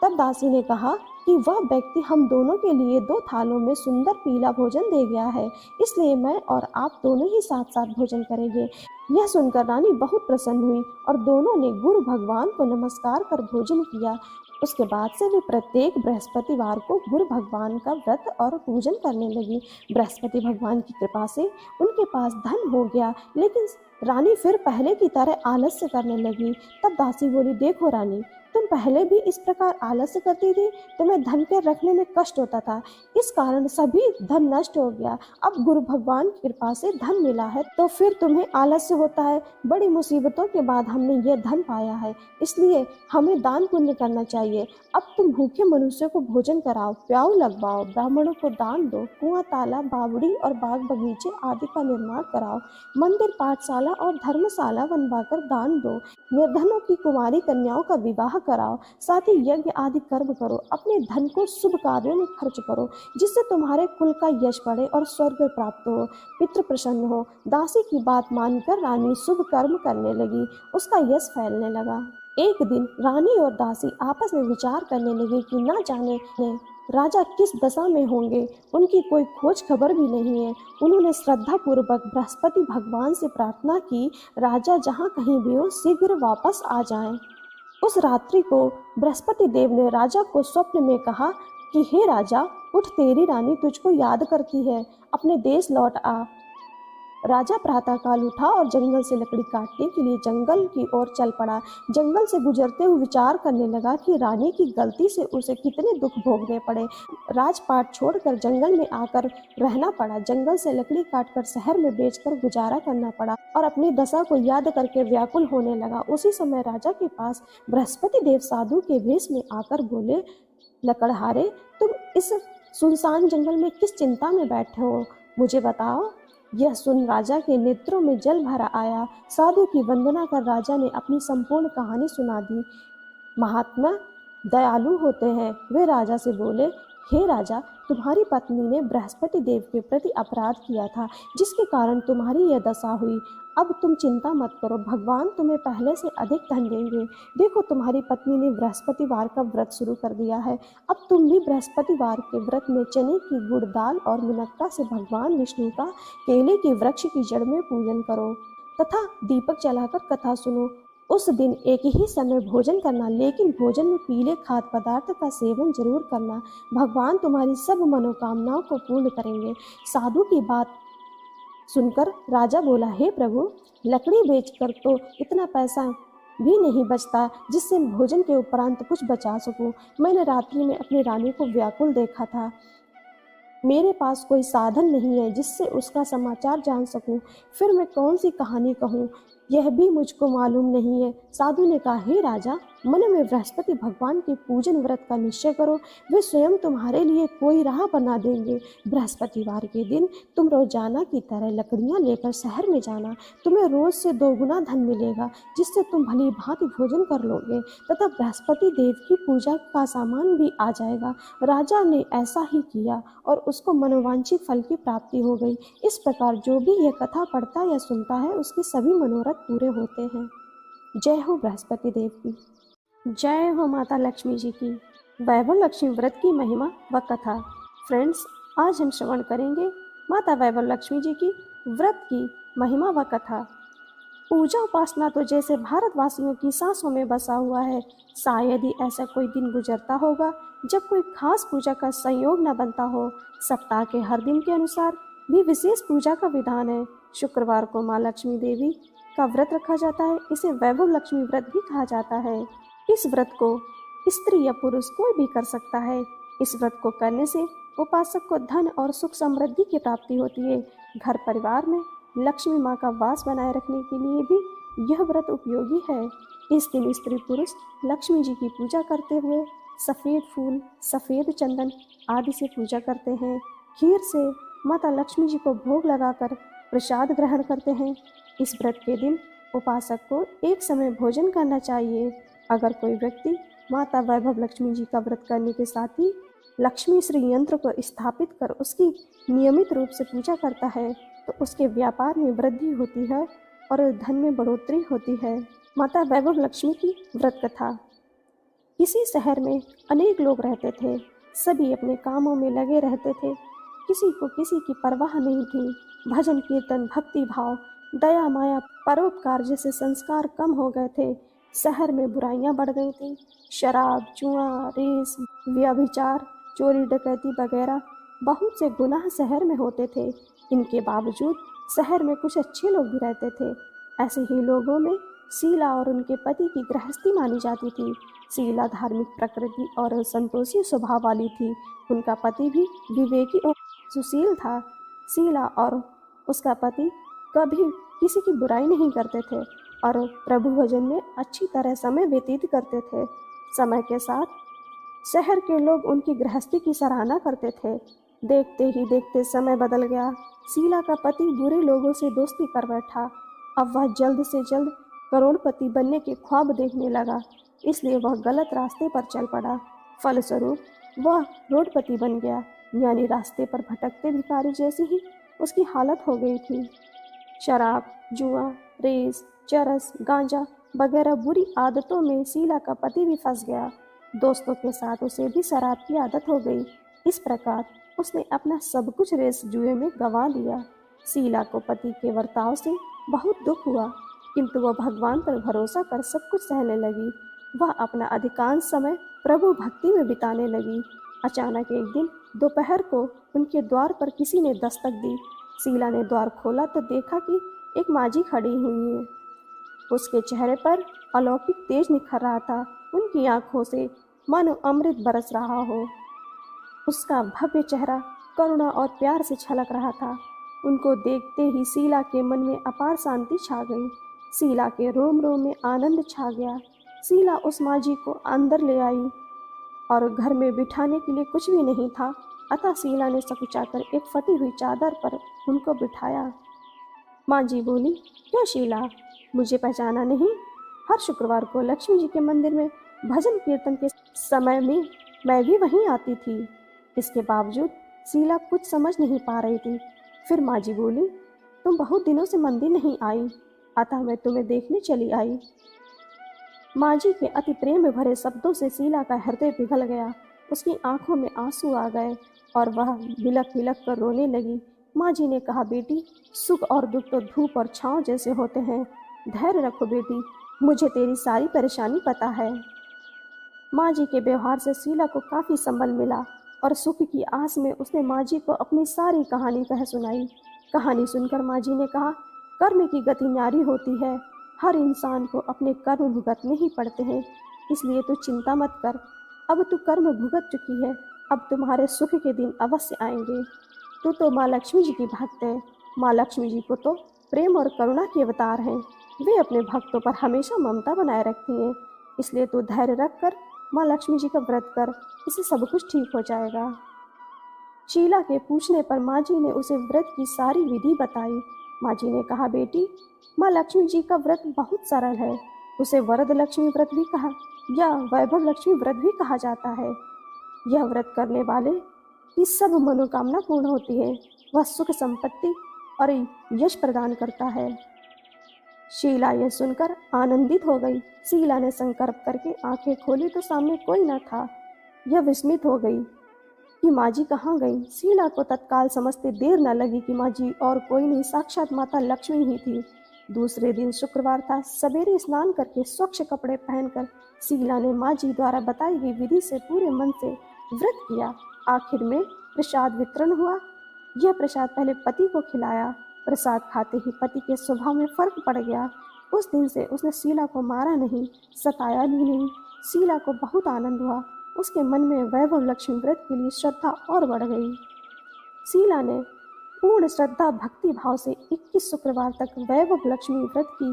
तब दासी ने कहा कि वह व्यक्ति हम दोनों के लिए 2 थालों में सुंदर पीला भोजन दे गया है, इसलिए मैं और आप दोनों ही साथ साथ भोजन करेंगे। यह सुनकर रानी बहुत प्रसन्न हुई और दोनों ने गुरु भगवान को नमस्कार कर भोजन किया। उसके बाद से वे प्रत्येक बृहस्पतिवार को गुरु भगवान का व्रत और पूजन करने लगी। बृहस्पति भगवान की कृपा से उनके पास धन हो गया, लेकिन रानी फिर पहले की तरह आलस्य करने लगी। तब दासी बोली, देखो रानी, तुम पहले भी इस प्रकार आलस्य करती थी, तुम्हें धन के रखने में कष्ट होता था, इस कारण सभी धन नष्ट हो गया। अब गुरु भगवान की कृपा से धन मिला है तो फिर तुम्हें आलस्य होता है। बड़ी मुसीबतों के बाद हमने यह धन पाया है, इसलिए हमें दान पुण्य करना चाहिए। अब तुम भूखे मनुष्य को भोजन कराओ, प्याऊ लगवाओ, ब्राह्मणों को दान दो, कुआं, तालाब, बावड़ी और बाग बगीचे आदि का निर्माण कराओ, मंदिर, पाठशाला और धर्मशाला बनवाकर दान दो, निर्धनों की कुमारी कन्याओं का विवाह कराओ, साथ ही यज्ञ आदि कर्म करो, अपने धन को शुभ कार्यों में खर्च करो, जिससे तुम्हारे कुल का यश बढ़े और स्वर्ग प्राप्त हो, पितृ प्रसन्न हो। दासी की बात मानकर रानी शुभ कर्म करने लगी, उसका यश फैलने लगा। एक दिन रानी और दासी आपस में विचार करने लगे कि न जाने राजा किस दशा में होंगे, उनकी कोई खोज खबर भी नहीं है। उन्होंने श्रद्धा पूर्वक बृहस्पति भगवान से प्रार्थना की, राजा जहाँ कहीं भी हो शीघ्र वापस आ जाएं। उस रात्रि को बृहस्पति देव ने राजा को स्वप्न में कहा कि हे राजा, उठ, तेरी रानी तुझको याद करती है, अपने देश लौट आ। राजा प्रातःकाल उठा और जंगल से लकड़ी काटने के लिए जंगल की ओर चल पड़ा। जंगल से गुजरते हुए विचार करने लगा कि रानी की गलती से उसे कितने दुख भोगने पड़े। राजपाट छोड़कर जंगल में आकर रहना पड़ा। जंगल से लकड़ी काटकर शहर में बेचकर गुजारा करना पड़ा और अपनी दशा को याद करके व्याकुल होने लगा। उसी समय राजा के पास बृहस्पति देव साधु के वेश में आकर बोले, लकड़हारे, तुम इस सुनसान जंगल में किस चिंता में बैठे हो, मुझे बताओ। यह सुन राजा के नेत्रों में जल भरा आया। साधु की वंदना कर राजा ने अपनी संपूर्ण कहानी सुना दी। महात्मा दयालु होते हैं। वे राजा से बोले, हे राजा, तुम्हारी पत्नी ने बृहस्पति देव के प्रति अपराध किया था, जिसके कारण तुम्हारी यह दशा हुई। अब तुम चिंता मत करो, भगवान तुम्हें पहले से अधिक धन देंगे। देखो, तुम्हारी पत्नी ने बृहस्पतिवार का व्रत शुरू कर दिया है। अब तुम भी बृहस्पतिवार के व्रत में चने की गुड़ दाल और मुनक्का से भगवान विष्णु का केले के वृक्ष की जड़ में पूजन करो तथा दीपक जलाकर कथा सुनो। उस दिन एक ही समय भोजन करना, लेकिन भोजन में पीले खाद्य पदार्थ का सेवन जरूर करना। भगवान तुम्हारी सब मनोकामनाओं को पूर्ण करेंगे। साधु की बात सुनकर राजा बोला, हे प्रभु, लकड़ी बेचकर तो इतना पैसा भी नहीं बचता जिससे भोजन के उपरांत कुछ बचा सकूं। मैंने रात्रि में अपनी रानी को व्याकुल देखा था। मेरे पास कोई साधन नहीं है जिससे उसका समाचार जान सकूं। फिर मैं कौन सी कहानी कहूं। यह भी मुझको मालूम नहीं है। साधु ने कहा, हे राजा, मन में बृहस्पति भगवान के पूजन व्रत का निश्चय करो, वे स्वयं तुम्हारे लिए कोई राह बना देंगे। बृहस्पतिवार के दिन तुम रोजाना की तरह लकड़ियां लेकर शहर में जाना। तुम्हें रोज से 2 गुना धन मिलेगा, जिससे तुम भली भांति भोजन कर लोगे तथा बृहस्पति देव की पूजा का सामान भी आ जाएगा। राजा ने ऐसा ही किया और उसको मनोवांछित फल की प्राप्ति हो गई। इस प्रकार जो भी यह कथा पढ़ता या सुनता है, उसके सभी मनोरथ पूरे होते हैं। जय हो बृहस्पति देव की। जय हो माता लक्ष्मी जी की। वैभव लक्ष्मी व्रत की महिमा व कथा। फ्रेंड्स, आज हम श्रवण करेंगे माता वैभव लक्ष्मी जी की व्रत की महिमा व कथा। पूजा उपासना तो जैसे भारतवासियों की सांसों में बसा हुआ है। शायद ही ऐसा कोई दिन गुजरता होगा जब कोई खास पूजा का संयोग न बनता हो। सप्ताह के हर दिन के अनुसार भी विशेष पूजा का विधान है। शुक्रवार को माँ लक्ष्मी देवी का व्रत रखा जाता है। इसे वैभव लक्ष्मी व्रत भी कहा जाता है। इस व्रत को स्त्री या पुरुष कोई भी कर सकता है। इस व्रत को करने से उपासक को धन और सुख समृद्धि की प्राप्ति होती है। घर परिवार में लक्ष्मी माँ का वास बनाए रखने के लिए भी यह व्रत उपयोगी है। इस दिन स्त्री पुरुष लक्ष्मी जी की पूजा करते हुए सफ़ेद फूल, सफ़ेद चंदन आदि से पूजा करते हैं। खीर से माता लक्ष्मी जी को भोग लगाकर प्रसाद ग्रहण करते हैं। इस व्रत के दिन उपासक को एक समय भोजन करना चाहिए। अगर कोई व्यक्ति माता वैभव लक्ष्मी जी का व्रत करने के साथ ही लक्ष्मी श्री यंत्र को स्थापित कर उसकी नियमित रूप से पूजा करता है तो उसके व्यापार में वृद्धि होती है और धन में बढ़ोतरी होती है। माता वैभव लक्ष्मी की व्रत कथा। किसी शहर में अनेक लोग रहते थे। सभी अपने कामों में लगे रहते थे। किसी को किसी की परवाह नहीं थी। भजन कीर्तन, भक्ति भाव, दया माया, परोपकार जैसे संस्कार कम हो गए थे। शहर में बुराइयां बढ़ गई थी। शराब, जुआ, रेस, व्यभिचार, चोरी डकैती वगैरह बहुत से गुनाह शहर में होते थे। इनके बावजूद शहर में कुछ अच्छे लोग भी रहते थे। ऐसे ही लोगों में शीला और उनके पति की गृहस्थी मानी जाती थी। शीला धार्मिक प्रकृति और संतोषी स्वभाव वाली थी। उनका पति भी विवेकी और सुशील था। शीला और उसका पति कभी किसी की बुराई नहीं करते थे और प्रभु भजन में अच्छी तरह समय व्यतीत करते थे। समय के साथ शहर के लोग उनकी गृहस्थी की सराहना करते थे। देखते ही देखते समय बदल गया। शीला का पति बुरे लोगों से दोस्ती कर बैठा। अब वह जल्द से जल्द करोड़पति बनने के ख्वाब देखने लगा, इसलिए वह गलत रास्ते पर चल पड़ा। फलस्वरूप वह रोडपति बन गया, यानी रास्ते पर भटकते भिखारी जैसी ही उसकी हालत हो गई थी। शराब, जुआ, रेस, चरस, गांजा वगैरह बुरी आदतों में शीला का पति भी फंस गया। दोस्तों के साथ उसे भी शराब की आदत हो गई। इस प्रकार उसने अपना सब कुछ रेस जुए में गंवा दिया। शीला को पति के बर्ताव से बहुत दुख हुआ, किंतु वह भगवान पर भरोसा कर सब कुछ सहने लगी। वह अपना अधिकांश समय प्रभु भक्ति में बिताने लगी। अचानक एक दिन दोपहर को उनके द्वार पर किसी ने दस्तक दी। शीला ने द्वार खोला तो देखा कि एक माजी खड़ी हुई है। उसके चेहरे पर अलौकिक तेज निखर रहा था। उनकी आंखों से मानो अमृत बरस रहा हो। उसका भव्य चेहरा करुणा और प्यार से छलक रहा था। उनको देखते ही शीला के मन में अपार शांति छा गई। शीला के रोम रोम में आनंद छा गया। शीला उस माजी को अंदर ले आई और घर में बिठाने के लिए कुछ भी नहीं था, अतः शीला ने सकुचाकर एक फटी हुई चादर पर उनको बिठाया। माँ जी बोली, क्या शीला, मुझे पहचाना नहीं? हर शुक्रवार को लक्ष्मी जी के मंदिर में भजन कीर्तन के समय में मैं भी वहीं आती थी। इसके बावजूद शीला कुछ समझ नहीं पा रही थी। फिर माँ जी बोली, तुम बहुत दिनों से मंदिर नहीं आई, अतः मैं तुम्हें देखने चली आई। माँ जी के अति प्रेम भरे शब्दों से शीला का हृदय पिघल गया। उसकी आंखों में आंसू आ गए और वह बिलख बिलख कर रोने लगी। माँ जी ने कहा, बेटी, सुख और दुख तो धूप और छांव जैसे होते हैं। धैर्य रखो बेटी, मुझे तेरी सारी परेशानी पता है। माँ जी के व्यवहार से शीला को काफ़ी संबल मिला और सुख की आस में उसने माँ जी को अपनी सारी कहानी कह सुनाई। कहानी सुनकर माँ जी ने कहा, कर्म की गति न्यारी होती है। हर इंसान को अपने कर्म भुगतने ही पड़ते हैं, इसलिए तू चिंता मत कर। अब तू कर्म भुगत चुकी है, अब तुम्हारे सुख के दिन अवश्य आएंगे। तू तो माँ लक्ष्मी जी की भक्त है। माँ लक्ष्मी जी को तो प्रेम और करुणा के अवतार हैं। वे अपने भक्तों पर हमेशा ममता बनाए रखती हैं, इसलिए तू धैर्य रख कर माँ लक्ष्मी जी का व्रत कर, इससे सब कुछ ठीक हो जाएगा। शीला के पूछने पर माँ जी ने उसे व्रत की सारी विधि बताई। माँ जी ने कहा, बेटी, माँ लक्ष्मी जी का व्रत बहुत सरल है। उसे वरद लक्ष्मी व्रत भी कहा या वैभव लक्ष्मी व्रत भी कहा जाता है। यह व्रत करने वाले की सब मनोकामना पूर्ण होती है। वह सुख संपत्ति और यश प्रदान करता है। शीला यह सुनकर आनंदित हो गई। शीला ने संकल्प करके आंखें खोली तो सामने कोई न था। यह विस्मित हो गई कि माँ जी कहाँ गई। शीला को तत्काल समझते देर न लगी कि माँ जी और कोई नहीं, साक्षात माता लक्ष्मी ही थी। दूसरे दिन शुक्रवार था। सवेरे स्नान करके स्वच्छ कपड़े पहनकर शीला ने माँ जी द्वारा बताई गई विधि से पूरे मन से व्रत किया। आखिर में प्रसाद वितरण हुआ। यह प्रसाद पहले पति को खिलाया। प्रसाद खाते ही पति के स्वभाव में फर्क पड़ गया। उस दिन से उसने शीला को मारा नहीं, सताया भी नहीं। शीला को बहुत आनंद हुआ। उसके मन में वैभव लक्ष्मी व्रत के लिए श्रद्धा और बढ़ गई। शीला ने पूर्ण श्रद्धा भक्ति भाव से 21 शुक्रवार तक वैभव लक्ष्मी व्रत की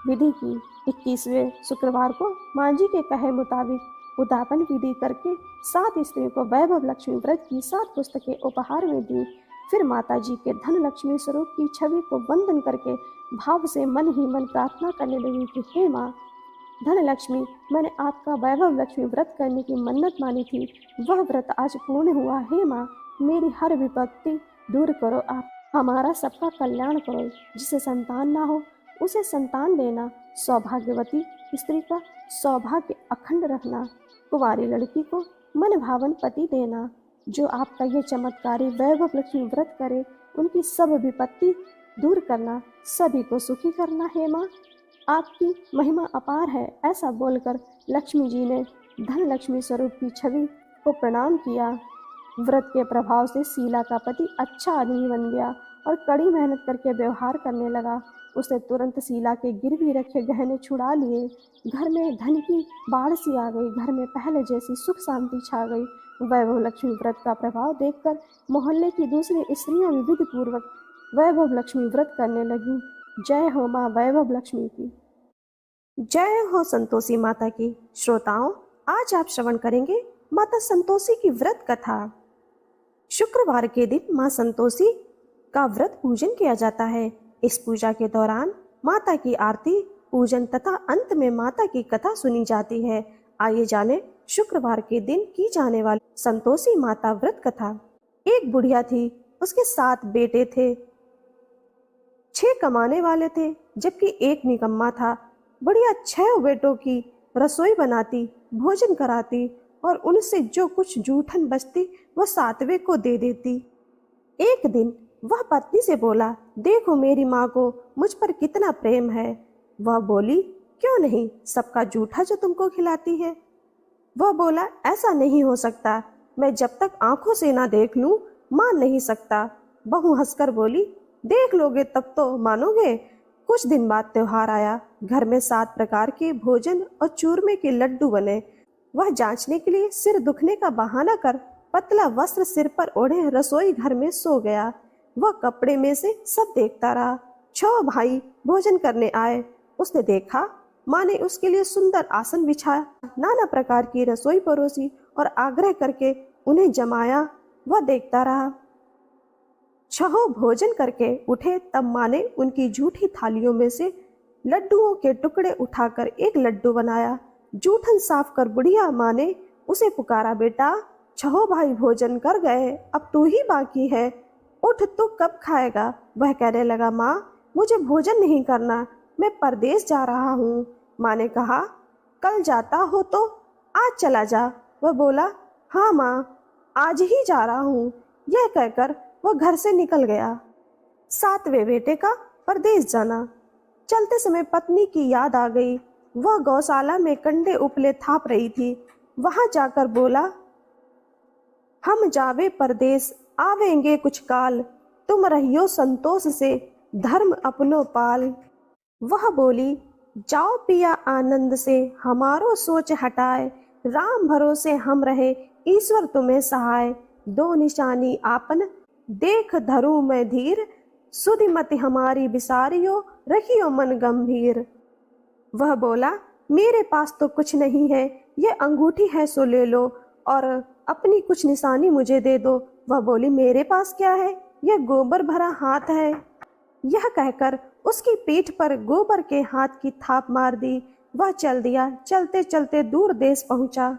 विधि की। 21वें शुक्रवार को माँ जी के कहे मुताबिक उद्यापन विधि करके 7 स्त्रियों को वैभव लक्ष्मी व्रत की 7 पुस्तकें उपहार में दी। फिर माता जी के धन लक्ष्मी स्वरूप की छवि को वंदन करके भाव से मन ही मन प्रार्थना करने लगी कि हे माँ धन लक्ष्मी, मैंने आपका वैभव लक्ष्मी व्रत करने की मन्नत मानी थी, वह व्रत आज पूर्ण हुआ। हे माँ, मेरी हर विपत्ति दूर करो, आप हमारा सबका कल्याण करो। जिसे संतान ना हो उसे संतान देना, सौभाग्यवती स्त्री का सौभाग्य अखंड रखना, कुंवारी लड़की को मन भावन पति देना। जो आपका यह चमत्कारी वैभव लक्ष्मी व्रत करे उनकी सब विपत्ति दूर करना, सभी को सुखी करना। हे माँ, आपकी महिमा अपार है। ऐसा बोलकर लक्ष्मी जी ने धन लक्ष्मी स्वरूप की छवि को प्रणाम किया। व्रत के प्रभाव से शीला का पति अच्छा आदमी बन गया और कड़ी मेहनत करके व्यवहार करने लगा। उसने तुरंत शीला के गिरवी रखे गहने छुड़ा लिए। घर में धन की बाढ़ सी आ गई। घर में पहले जैसी सुख शांति छा गई। वैभव लक्ष्मी व्रत का प्रभाव देखकर मोहल्ले की दूसरी स्त्रियां विधि पूर्वक वैभव लक्ष्मी व्रत करने लगी। जय हो माँ वैभव लक्ष्मी की। जय हो संतोषी माता की। श्रोताओं, आज आप श्रवण करेंगे माता संतोषी की व्रत कथा। शुक्रवार के दिन माँ संतोषी का व्रत पूजन किया जाता है। इस पूजा के दौरान माता की आरती, पूजन तथा अंत में माता की कथा सुनी जाती है। आइए जाने शुक्रवार के दिन की जाने वाली संतोषी माता व्रत कथा। एक बुढ़िया थी, उसके 7 बेटे थे। 6 कमाने वाले थे जबकि एक निकम्मा था। बुढ़िया 6 बेटों की रसोई बनाती, भोजन कराती और उनसे जो कुछ जूठन बचती वह 7वें को दे देती। एक दिन वह पत्नी से बोला, देखो मेरी माँ को मुझ पर कितना प्रेम है। वह बोली, क्यों नहीं, सबका जूठा जो तुमको खिलाती है। वह बोला, ऐसा नहीं हो सकता, मैं जब तक आंखों से ना देख लूं मान नहीं सकता। बहू हंसकर बोली, देख लोगे तब तो मानोगे। कुछ दिन बाद त्योहार आया। घर में 7 प्रकार के भोजन और चूरमे के लड्डू बने। वह जांचने के लिए सिर दुखने का बहाना कर पतला वस्त्र सिर पर ओढ़े रसोई घर में सो गया। वह कपड़े में से सब देखता रहा। 6 भाई भोजन करने आए। उसने देखा माँ ने उसके लिए सुंदर आसन बिछाया, नाना प्रकार की रसोई परोसी और आग्रह करके उन्हें जमाया। वह देखता रहा। 6 भोजन करके उठे तब माँ ने उनकी जूठी थालियों में से लड्डुओं के टुकड़े उठाकर एक लड्डू बनाया। जूठन साफ कर बुढ़िया माँ ने उसे पुकारा, बेटा 6 भाई भोजन कर गए, अब तू ही बाकी है, उठ, तू कब खाएगा। वह कहने लगा, माँ मुझे भोजन नहीं करना, मैं परदेश जा रहा हूँ। माँ ने कहा, कल जाता हो तो आज चला जा। वह बोला, हाँ माँ आज ही जा रहा हूँ। यह कहकर वह घर से निकल गया। 7वें बेटे का परदेश जाना। चलते समय पत्नी की याद आ गई। वह गौशाला में कंडे उपले थाप रही थी। वहां जाकर बोला, हम जावे परदेश आवेंगे कुछ काल, तुम रहियो संतोष से धर्म अपनो पाल। वह बोली, जाओ पिया आनंद से हमारो सोच हटाए, राम भरोसे हम रहे ईश्वर तुम्हें सहाय। 2 निशानी आपन देख धरू मैं धीर, सुधि मति हमारी बिसारियो, रखियो मन गंभीर। वह बोला, मेरे पास तो कुछ नहीं है, ये अंगूठी है सो ले लो और अपनी कुछ निशानी मुझे दे दो। वह बोली, मेरे पास क्या है, यह गोबर भरा हाथ है। यह कहकर उसकी पीठ पर गोबर के हाथ की थाप मार दी। वह चल दिया। चलते चलते दूर देश पहुंचा।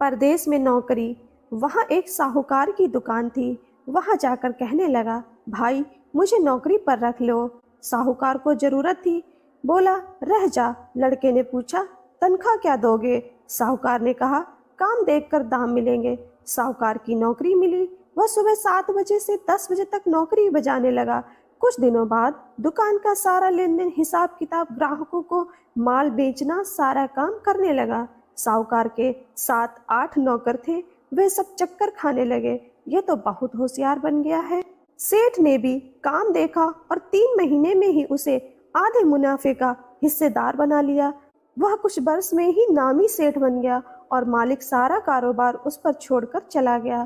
परदेश में नौकरी। वहां एक साहूकार की दुकान थी। वहां जाकर कहने लगा, भाई मुझे नौकरी पर रख लो। साहूकार को जरूरत थी। बोला, रह जा। लड़के ने पूछा, तनख्वाह क्या दोगे? साहूकार ने कहा, काम देखकर दाम मिलेंगे। साहूकार की नौकरी मिली। वह सुबह 7 बजे से 10 बजे तक नौकरी बजाने लगा। कुछ दिनों बाद दुकान का सारा लेन देन, हिसाब किताब, ग्राहकों को माल बेचना, सारा काम करने लगा। साहूकार के 7-8 नौकर थे। वे सब चक्कर खाने लगे। ये तो बहुत होशियार बन गया है। सेठ ने भी काम देखा और 3 महीने में ही उसे आधे मुनाफे का हिस्सेदार बना लिया। वह कुछ वर्ष में ही नामी सेठ बन गया और मालिक सारा कारोबार उस पर छोड़कर चला गया।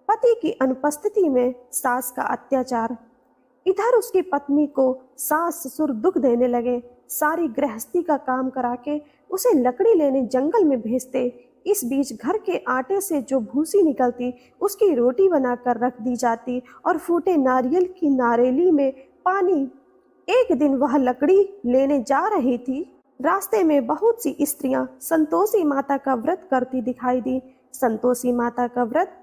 पति की अनुपस्थिति में सास का अत्याचार। इधर उसकी पत्नी को सास ससुर दुख देने लगे। सारी गृहस्थी का काम करा के उसे लकड़ी लेने जंगल में भेजते। इस बीच घर के आटे से जो भूसी निकलती उसकी रोटी बनाकर रख दी जाती और फूटे नारियल की नारेली में पानी। एक दिन वह लकड़ी लेने जा रही थी। रास्ते में बहुत सी स्त्रियां संतोषी माता का व्रत करती दिखाई दी। संतोषी माता का व्रत।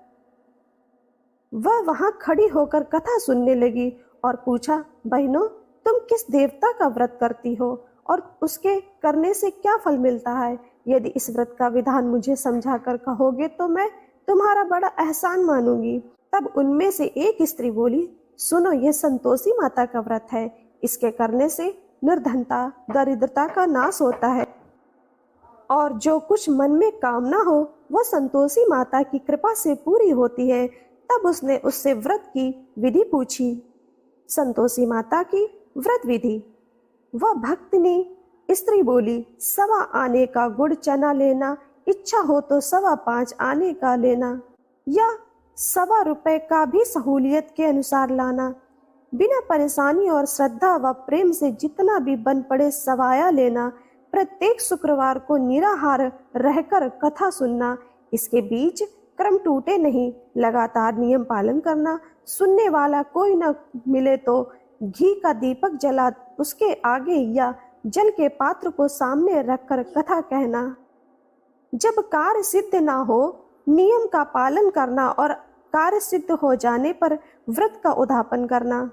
वह वहां खड़ी होकर कथा सुनने लगी और पूछा, बहनों तुम किस देवता का व्रत करती हो और उसके करने से क्या फल मिलता है? यदि इस व्रत का विधान मुझे समझा कर कहोगे तो मैं तुम्हारा बड़ा एहसान मानूंगी। तब उनमें से एक स्त्री बोली, सुनो, यह संतोषी माता का व्रत है। इसके करने से निर्धनता, दरिद्रता का नाश होता है और जो कुछ मन में कामना हो वह संतोषी माता की कृपा से पूरी होती है। तब उसने उससे व्रत की विधि पूछी। संतोषी माता की व्रत विधि। वह भक्तनी स्त्री बोली, 1.25 आने का गुड़ चना लेना, इच्छा हो तो 5.25 आने का लेना, या 1.25 रुपए का भी सहूलियत के अनुसार लाना। बिना परेशानी और श्रद्धा व प्रेम से जितना भी बन पड़े सवाया लेना। प्रत्येक शुक्रवार को निराहार रहकर कथा सुनना। इसके बीच क्रम टूटे नहीं, लगातार नियम पालन करना। सुनने वाला कोई न मिले तो घी का दीपक जला उसके आगे या जल के पात्र को सामने रखकर कथा कहना। जब कार्य सिद्ध ना हो, नियम का पालन करना और कार्य सिद्ध हो जाने पर व्रत का उद्यापन करना।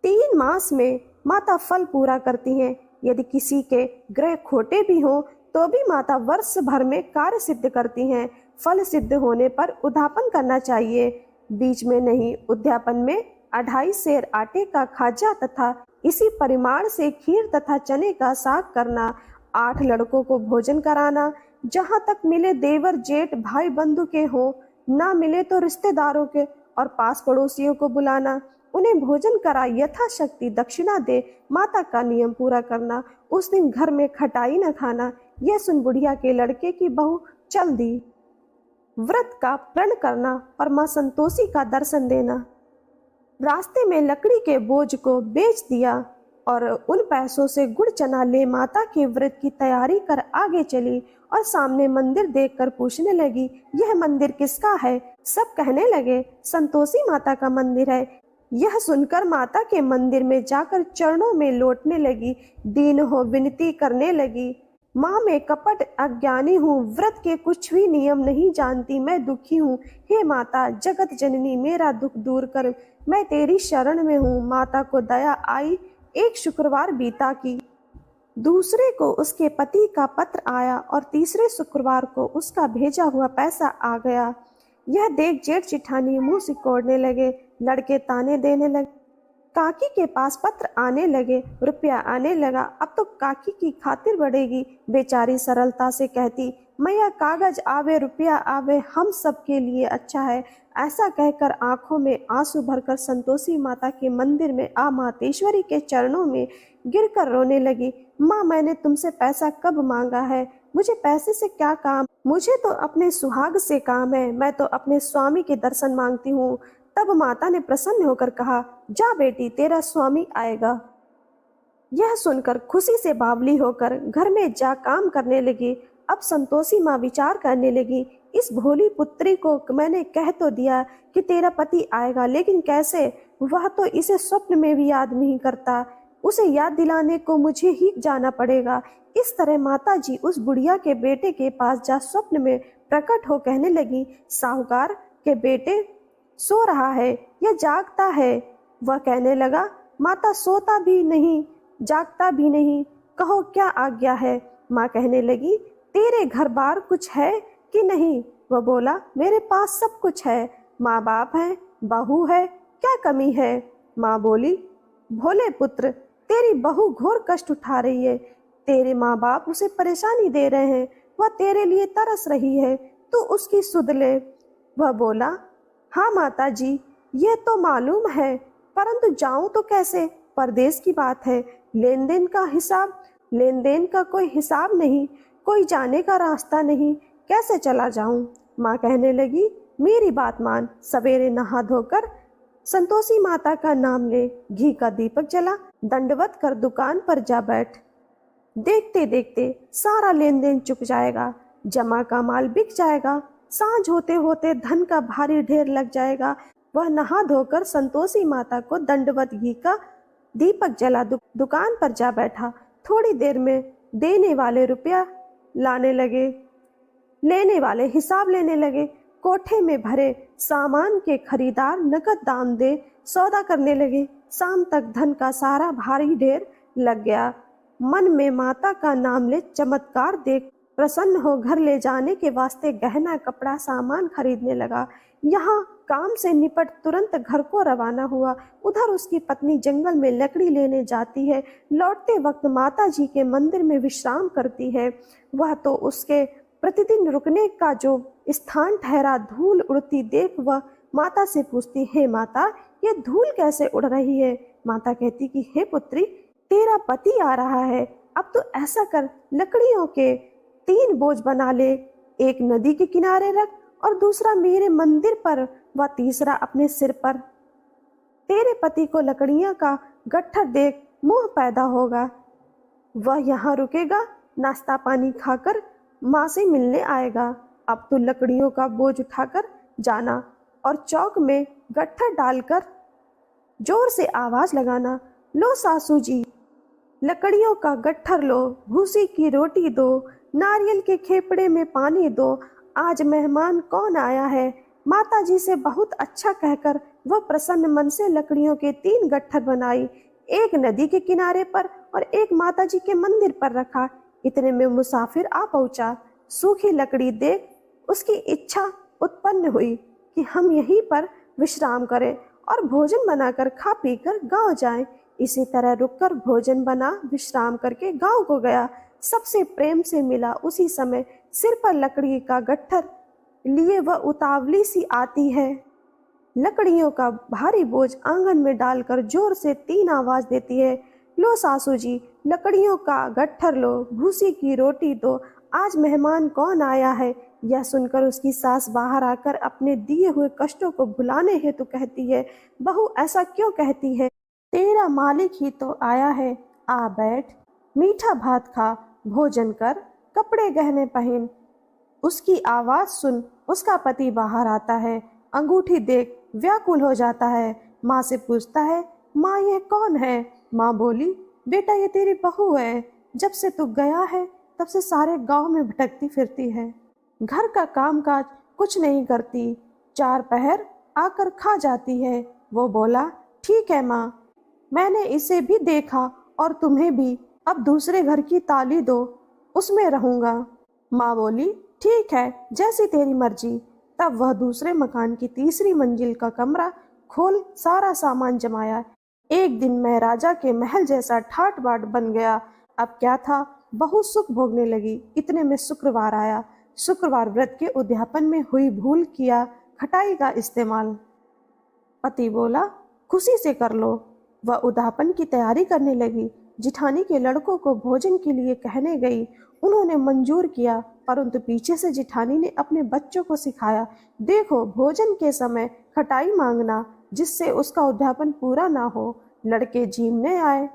3 मास में माता फल पूरा करती हैं। यदि किसी के ग्रह खोटे भी हों तो भी माता वर्ष भर में कार्य सिद्ध करती हैं। फल सिद्ध होने पर उद्यापन करना चाहिए, बीच में नहीं। उद्यापन में 2.5 सेर आटे का खाजा तथा इसी परिमाण से खीर तथा चने का साग करना। 8 लड़कों को भोजन कराना। जहाँ तक मिले देवर जेठ भाई बंधु के हो, ना मिले तो रिश्तेदारों के और पास पड़ोसियों को बुलाना। उन्हें भोजन करा यथाशक्ति दक्षिणा दे। माता का नियम पूरा करना। उस दिन घर में खटाई न खाना। यह सुन बुढ़िया के लड़के की बहू चल दी। व्रत का प्रण करना और मां संतोषी का दर्शन देना। रास्ते में लकड़ी के बोझ को बेच दिया और उन पैसों से गुड़ चना ले माता के व्रत की तैयारी कर आगे चली और सामने मंदिर देखकर पूछने लगी, यह मंदिर किसका है? सब कहने लगे, संतोषी माता का मंदिर है। यह सुनकर माता के मंदिर में जाकर चरणों में लौटने लगी। दीन हो विनती करने लगी, माँ मैं कपट अज्ञानी हूँ, व्रत के कुछ भी नियम नहीं जानती, मैं दुखी हूँ। हे माता जगत जननी मेरा दुख दूर कर, मैं तेरी शरण में हूँ। माता को दया आई। एक शुक्रवार बीता की दूसरे को उसके पति का पत्र आया और तीसरे शुक्रवार को उसका भेजा हुआ पैसा आ गया। यह देख जेठ जिठानी मुंह सिकोड़ने लगे। लड़के ताने देने लगे। काकी के पास पत्र आने लगे, रुपया आने लगा। अब तो काकी की खातिर बढ़ेगी। बेचारी सरलता से कहती, मैया कागज आवे रुपया आवे, हम सब के लिए अच्छा है। ऐसा कहकर आंखों में आंसू भरकर संतोषी माता के मंदिर में आ मातेश्वरी के चरणों में गिरकर रोने लगी। माँ मैंने तुमसे पैसा कब मांगा है? मुझे पैसे से क्या काम? मुझे तो अपने सुहाग से काम है। मैं तो अपने स्वामी के दर्शन मांगती हूँ। तब माता ने प्रसन्न होकर कहा, जा बेटी तेरा स्वामी आएगा। यह सुनकर खुशी से बावली होकर घर में जा काम करने लगी। अब संतोषी माँ विचार करने लगी, इस भोली पुत्री को मैंने कह तो दिया कि तेरा पति आएगा, लेकिन कैसे? वह तो इसे स्वप्न में भी याद नहीं करता। उसे याद दिलाने को मुझे ही जाना पड़ेगा। इस तरह माता जी उस बुढ़िया के बेटे के पास जा स्वप्न में प्रकट हो कहने लगी, साहूकार के बेटे सो रहा है या जागता है? वह कहने लगा, माता सोता भी नहीं जागता भी नहीं, कहो क्या आज्ञा है? माँ कहने लगी, तेरे घर बार कुछ है कि नहीं? वह बोला, मेरे पास सब कुछ है, माँ बाप है, बहू है, क्या कमी है? माँ बोली, भोले पुत्र, तेरी बहू घोर कष्ट उठा रही है, तेरे माँ बाप उसे परेशानी दे रहे हैं, वह तेरे लिए तरस रही है, तू उसकी सुध ले। वह बोला, हाँ माता जी, यह तो मालूम है, परंतु जाऊं तो कैसे? परदेश की बात है, लेन देन का कोई हिसाब नहीं, कोई जाने का रास्ता नहीं, कैसे चला जाऊं? माँ कहने लगी, मेरी बात मान, सवेरे नहा धोकर संतोषी माता का नाम ले, घी का दीपक जला, दंडवत कर दुकान पर जा बैठ। देखते देखते सारा लेन देन चुक जाएगा, जमा का माल बिक जाएगा, सांझ होते होते धन का भारी ढेर लग जाएगा। वह नहा धोकर संतोषी माता को दंडवत घी का दीपक जला दुकान पर जा बैठा। थोड़ी देर में देने वाले रुपया लाने लगे, लेने वाले हिसाब लेने लगे। कोठे में भरे सामान के खरीदार नकद दाम दे सौदा करने लगे। शाम तक धन का सारा भारी ढेर लग गया। मन में माता का नाम ले चमत्कार देख प्रसन्न हो घर ले जाने के वास्ते गहना कपड़ा सामान खरीदने लगा। यहाँ काम से निपट तुरंत घर को रवाना हुआ। उधर उसकी पत्नी जंगल में लकड़ी लेने जाती है। लौटते वक्त माता जी के मंदिर में विश्राम करती है। वह तो उसके प्रतिदिन रुकने का जो स्थान ठहरा। धूल उड़ती देख वह माता से पूछती, हे माता, ये धूल कैसे उड़ रही है? माता कहती कि हे पुत्री, तेरा पति आ रहा है, अब तो ऐसा कर, लकड़ियों के 3 बोझ बना ले, एक नदी के किनारे रख और दूसरा मेरे मंदिर पर व तीसरा अपने सिर पर। तेरे पति को लकड़ियां का गट्ठर देख मोह पैदा होगा, वह यहाँ रुकेगा, नाश्ता पानी खाकर माँ से मिलने आएगा। अब तो लकड़ियों का बोझ उठाकर जाना और चौक में गट्ठर डालकर जोर से आवाज लगाना, लो सासू जी, लकड़ियों का गट्ठर लो, भूसी की रोटी दो, नारियल के खेपड़े में पानी दो, आज मेहमान कौन आया है? माता जी से बहुत अच्छा कहकर वह प्रसन्न मन से लकड़ियों के 3 गट्ठर बनाई, एक नदी के किनारे पर और एक माता जी के मंदिर पर रखा। इतने में मुसाफिर आ पहुंचा। सूखी लकड़ी देख उसकी इच्छा उत्पन्न हुई कि हम यहीं पर विश्राम करें और भोजन बनाकर खा पीकर गांव जाएं। इसी तरह रुककर भोजन बना विश्राम करके गांव को गया। सबसे प्रेम से मिला। उसी समय सिर पर लकड़ी का गट्ठर लिए वह उतावली सी आती है। लकड़ियों का भारी बोझ आंगन में डालकर जोर से 3 आवाज देती है, लो सासू जी, लकड़ियों का गट्ठर लो, भूसी की रोटी दो, आज मेहमान कौन आया है? यह सुनकर उसकी सास बाहर आकर अपने दिए हुए कष्टों को भुलाने हेतु कहती है, बहू ऐसा क्यों कहती है? तेरा मालिक ही तो आया है, आ बैठ, मीठा भात खा, भोजन कर, कपड़े गहने पहन। उसकी आवाज सुन उसका पति बाहर आता है। अंगूठी देख व्याकुल हो जाता है। माँ से पूछता है, माँ ये कौन है? माँ बोली, बेटा ये तेरी बहू है, जब से तू गया है तब से सारे गांव में भटकती फिरती है, घर का कामकाज कुछ नहीं करती, 4 पहर आकर खा जाती है। वो बोला, ठीक है माँ, मैंने इसे भी देखा और तुम्हें भी, अब दूसरे घर की ताली दो, उसमें रहूंगा। माँ बोली, ठीक है, जैसी तेरी मर्जी। तब वह दूसरे मकान की 3री मंजिल का कमरा खोल सारा सामान जमाया। एक दिन महाराजा के महल जैसा ठाट बाट बन गया। अब क्या था, बहुत सुख भोगने लगी। इतने में शुक्रवार आया। शुक्रवार व्रत के उद्यापन में हुई भूल किया खटाई का इस्तेमाल। पति बोला, खुशी से कर लो। वह उद्यापन की तैयारी करने लगी। जिठानी के लड़कों को भोजन के लिए कहने गई। उन्होंने मंजूर किया, परंतु पीछे से जिठानी ने अपने बच्चों को सिखाया, देखो भोजन के समय खटाई मांगना, जिससे उसका उद्यापन पूरा ना हो। लड़के झीमने आए।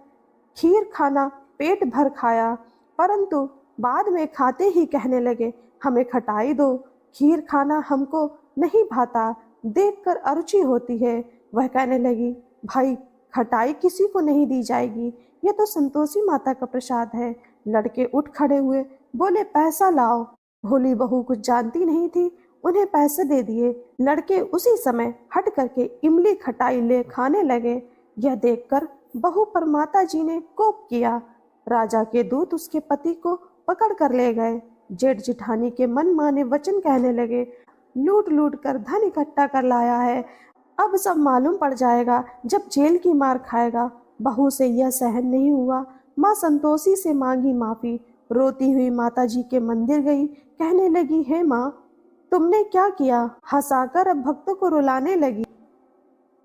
खीर खाना पेट भर खाया, परंतु बाद में खाते ही कहने लगे, हमें खटाई दो, खीर खाना हमको नहीं भाता, देखकर अरुचि होती है। वह कहने लगी, भाई खटाई किसी को नहीं दी जाएगी, यह तो संतोषी माता का प्रसाद है। लड़के उठ खड़े हुए, बोले पैसा लाओ। भोली बहू कुछ जानती नहीं थी, उन्हें पैसे दे दिए। लड़के उसी समय हट करके इमली खटाई ले खाने लगे। यह देखकर बहू पर माता जी ने कोप किया। राजा के दूत उसके पति को पकड़ कर ले गए। जेठ जिठानी के मन माने वचन कहने लगे, लूट लूट कर धन इकट्ठा कर लाया है, अब सब मालूम पड़ जाएगा जब जेल की मार खाएगा। बहू से यह सहन नहीं हुआ, माँ संतोषी से मांगी माफी। रोती हुई माता जी के मंदिर गई, कहने लगी, हे माँ तुमने क्या किया? हंसाकर अब भक्तों को रुलाने लगी।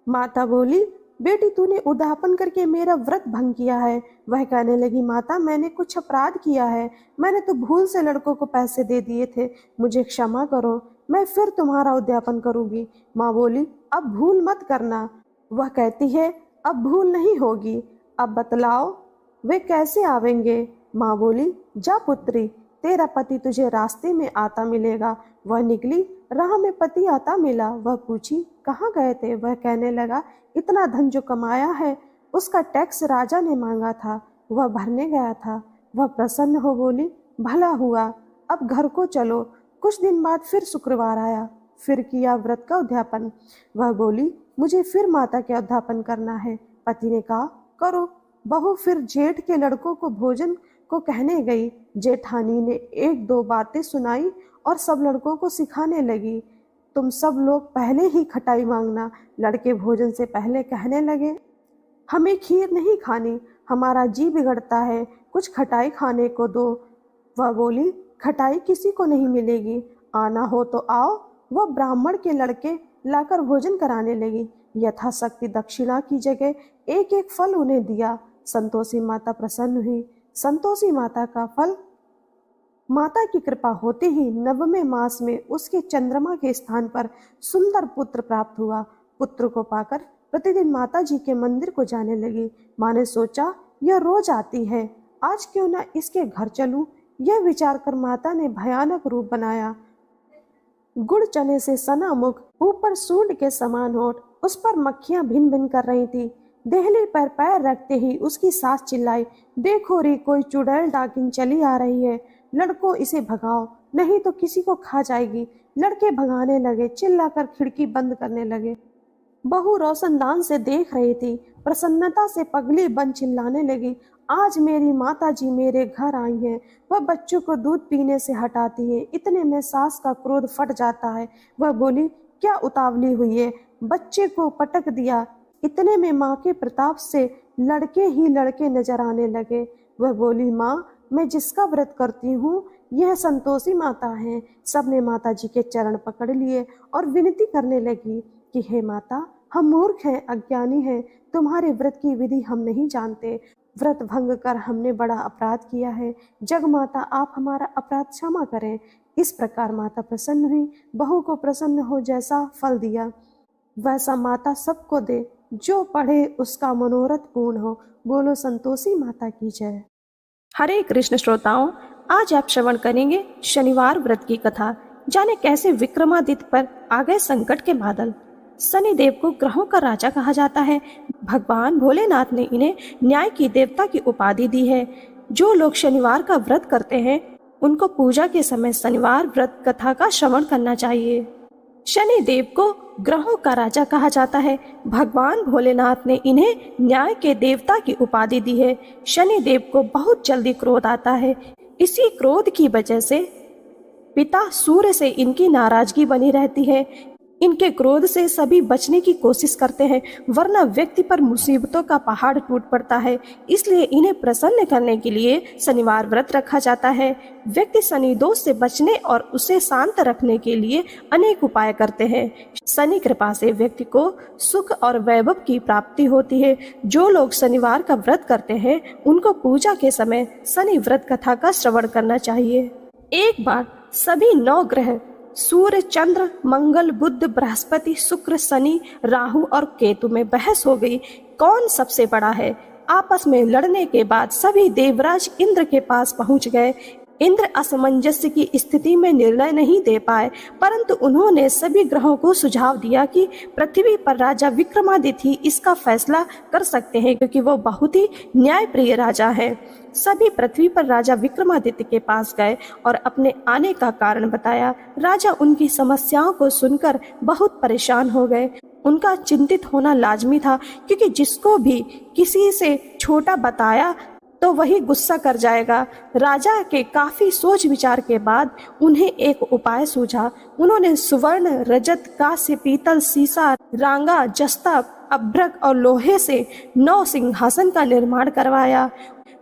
माता बोली, बेटी तूने उद्यापन करके मेरा व्रत भंग किया है। वह कहने लगी, माता मैंने कुछ अपराध किया है, मैंने तो भूल से लड़कों को पैसे दे दिए थे, मुझे क्षमा करो, मैं फिर तुम्हारा उद्यापन करूंगी। माँ बोली, अब भूल मत करना। वह कहती है, अब भूल नहीं होगी, अब बतलाओ वे कैसे आवेंगे? माँ बोली, जा पुत्री, तेरा पति तुझे रास्ते में आता मिलेगा। वह निकली, राह में पति आता मिला। वह पूछी, कहाँ गए थे? वह कहने लगा, इतना धन जो कमाया है उसका टैक्स राजा ने मांगा था, वह भरने गया था। वह प्रसन्न हो बोली, भला हुआ, अब घर को चलो। कुछ दिन बाद फिर शुक्रवार आया, फिर किया व्रत का उद्यापन। वह बोली, मुझे फिर माता के उद्यापन करना है। पति ने कहा, करो। बहू फिर जेठ के लड़कों को भोजन को कहने गई। जेठानी ने एक दो बातें सुनाई और सब लड़कों को सिखाने लगी, तुम सब लोग पहले ही खटाई मांगना। लड़के भोजन से पहले कहने लगे, हमें खीर नहीं खानी, हमारा जी बिगड़ता है, कुछ खटाई खाने को दो। वह बोली, खटाई किसी को नहीं मिलेगी, आना हो तो आओ। वह ब्राह्मण के लड़के लाकर भोजन कराने लगी। यथाशक्ति दक्षिणा की जगह एक एक फल उन्हें दिया। संतोषी माता प्रसन्न हुई। संतोषी माता का फल, माता की कृपा होते ही नवमे मास में उसके चंद्रमा के स्थान पर सुंदर पुत्र प्राप्त हुआ। पुत्र को पाकर प्रतिदिन माता जी के मंदिर को जाने लगी। माँ ने सोचा, यह रोज आती है, आज क्यों न इसके घर चलूं। यह विचार कर माता ने भयानक रूप बनाया। गुड़ चने से सना मुख, ऊपर सूंड के समान होठ, उस पर मक्खियां भिन भिन कर रही थी। देहली पर पैर रखते ही उसकी सास चिल्लाई, देखो रे कोई चुड़ैल डाकिन चली आ रही है, लड़कों इसे भगाओ नहीं तो किसी को खा जाएगी। लड़के भगाने लगे, चिल्लाकर खिड़की बंद करने लगे। बहू रोशनदान से देख रही थी, प्रसन्नता से पगली बन चिल्लाने लगी, आज मेरी माता जी मेरे घर आई हैं। वह बच्चों को दूध पीने से हटाती है। इतने में सास का क्रोध फट जाता है। वह बोली, क्या उतावली हुई है, बच्चे को पटक दिया। इतने में माँ के प्रताप से लड़के ही लड़के नजर आने लगे। वह बोली, माँ मैं जिसका व्रत करती हूँ यह संतोषी माता है। सबने माता जी के चरण पकड़ लिए और विनती करने लगी कि हे माता, हम मूर्ख हैं, अज्ञानी हैं, तुम्हारे व्रत की विधि हम नहीं जानते, व्रत भंग कर हमने बड़ा अपराध किया है, जग माता आप हमारा अपराध क्षमा करें। इस प्रकार माता प्रसन्न हुई। बहू को प्रसन्न हो जैसा फल दिया वैसा माता सबको दे, जो पढ़े उसका मनोरथ पूर्ण हो। बोलो संतोषी माता की जय। हरे कृष्ण श्रोताओं, आज आप श्रवण करेंगे शनिवार व्रत की कथा। जाने कैसे विक्रमादित्य पर आ गए संकट के बादल। शनिदेव को ग्रहों का राजा कहा जाता है। भगवान भोलेनाथ ने इन्हें न्याय की देवता की उपाधि दी है। जो लोग शनिवार का व्रत करते हैं उनको पूजा के समय शनिवार व्रत कथा का श्रवण करना चाहिए। शनिदेव को ग्रहों का राजा कहा जाता है। भगवान भोलेनाथ ने इन्हें न्याय के देवता की उपाधि दी है। शनिदेव को बहुत जल्दी क्रोध आता है। इसी क्रोध की वजह से पिता सूर्य से इनकी नाराजगी बनी रहती है। इनके क्रोध से सभी बचने की कोशिश करते हैं, वरना व्यक्ति पर मुसीबतों का पहाड़ टूट पड़ता है। इसलिए इन्हें प्रसन्न करने के लिए शनिवार व्रत रखा जाता है। व्यक्ति शनि दोष से बचने और उसे शांत रखने के लिए अनेक उपाय करते हैं। शनि कृपा से व्यक्ति को सुख और वैभव की प्राप्ति होती है। जो लोग शनिवार का व्रत करते हैं उनको पूजा के समय शनि व्रत कथा का श्रवण करना चाहिए। एक बार सभी 9 ग्रह सूर्य, चंद्र, मंगल, बुध, बृहस्पति, शुक्र, शनि, राहु और केतु में बहस हो गई, कौन सबसे बड़ा है। आपस में लड़ने के बाद सभी देवराज इंद्र के पास पहुंच गए। इंद्र असमंजस की स्थिति में निर्णय नहीं दे पाए, परंतु उन्होंने सभी ग्रहों को सुझाव दिया कि पृथ्वी पर राजा विक्रमादित्य इसका फैसला कर सकते हैं, क्योंकि वो बहुत ही न्यायप्रिय राजा है। सभी पृथ्वी पर राजा विक्रमादित्य के पास गए और अपने आने का कारण बताया। राजा उनकी समस्याओं को सुनकर बहुत परेशान हो गए। उनका चिंतित होना लाजमी था, क्योंकि जिसको भी किसी से छोटा बताया तो वही गुस्सा कर जाएगा। राजा के काफी सोच विचार के बाद उन्हें एक उपाय सूझा। उन्होंने सुवर्ण, रजत, कांस्य, पीतल, सीसा, रांगा, जस्ता, अभ्रक और लोहे से 9 सिंहासन का निर्माण करवाया।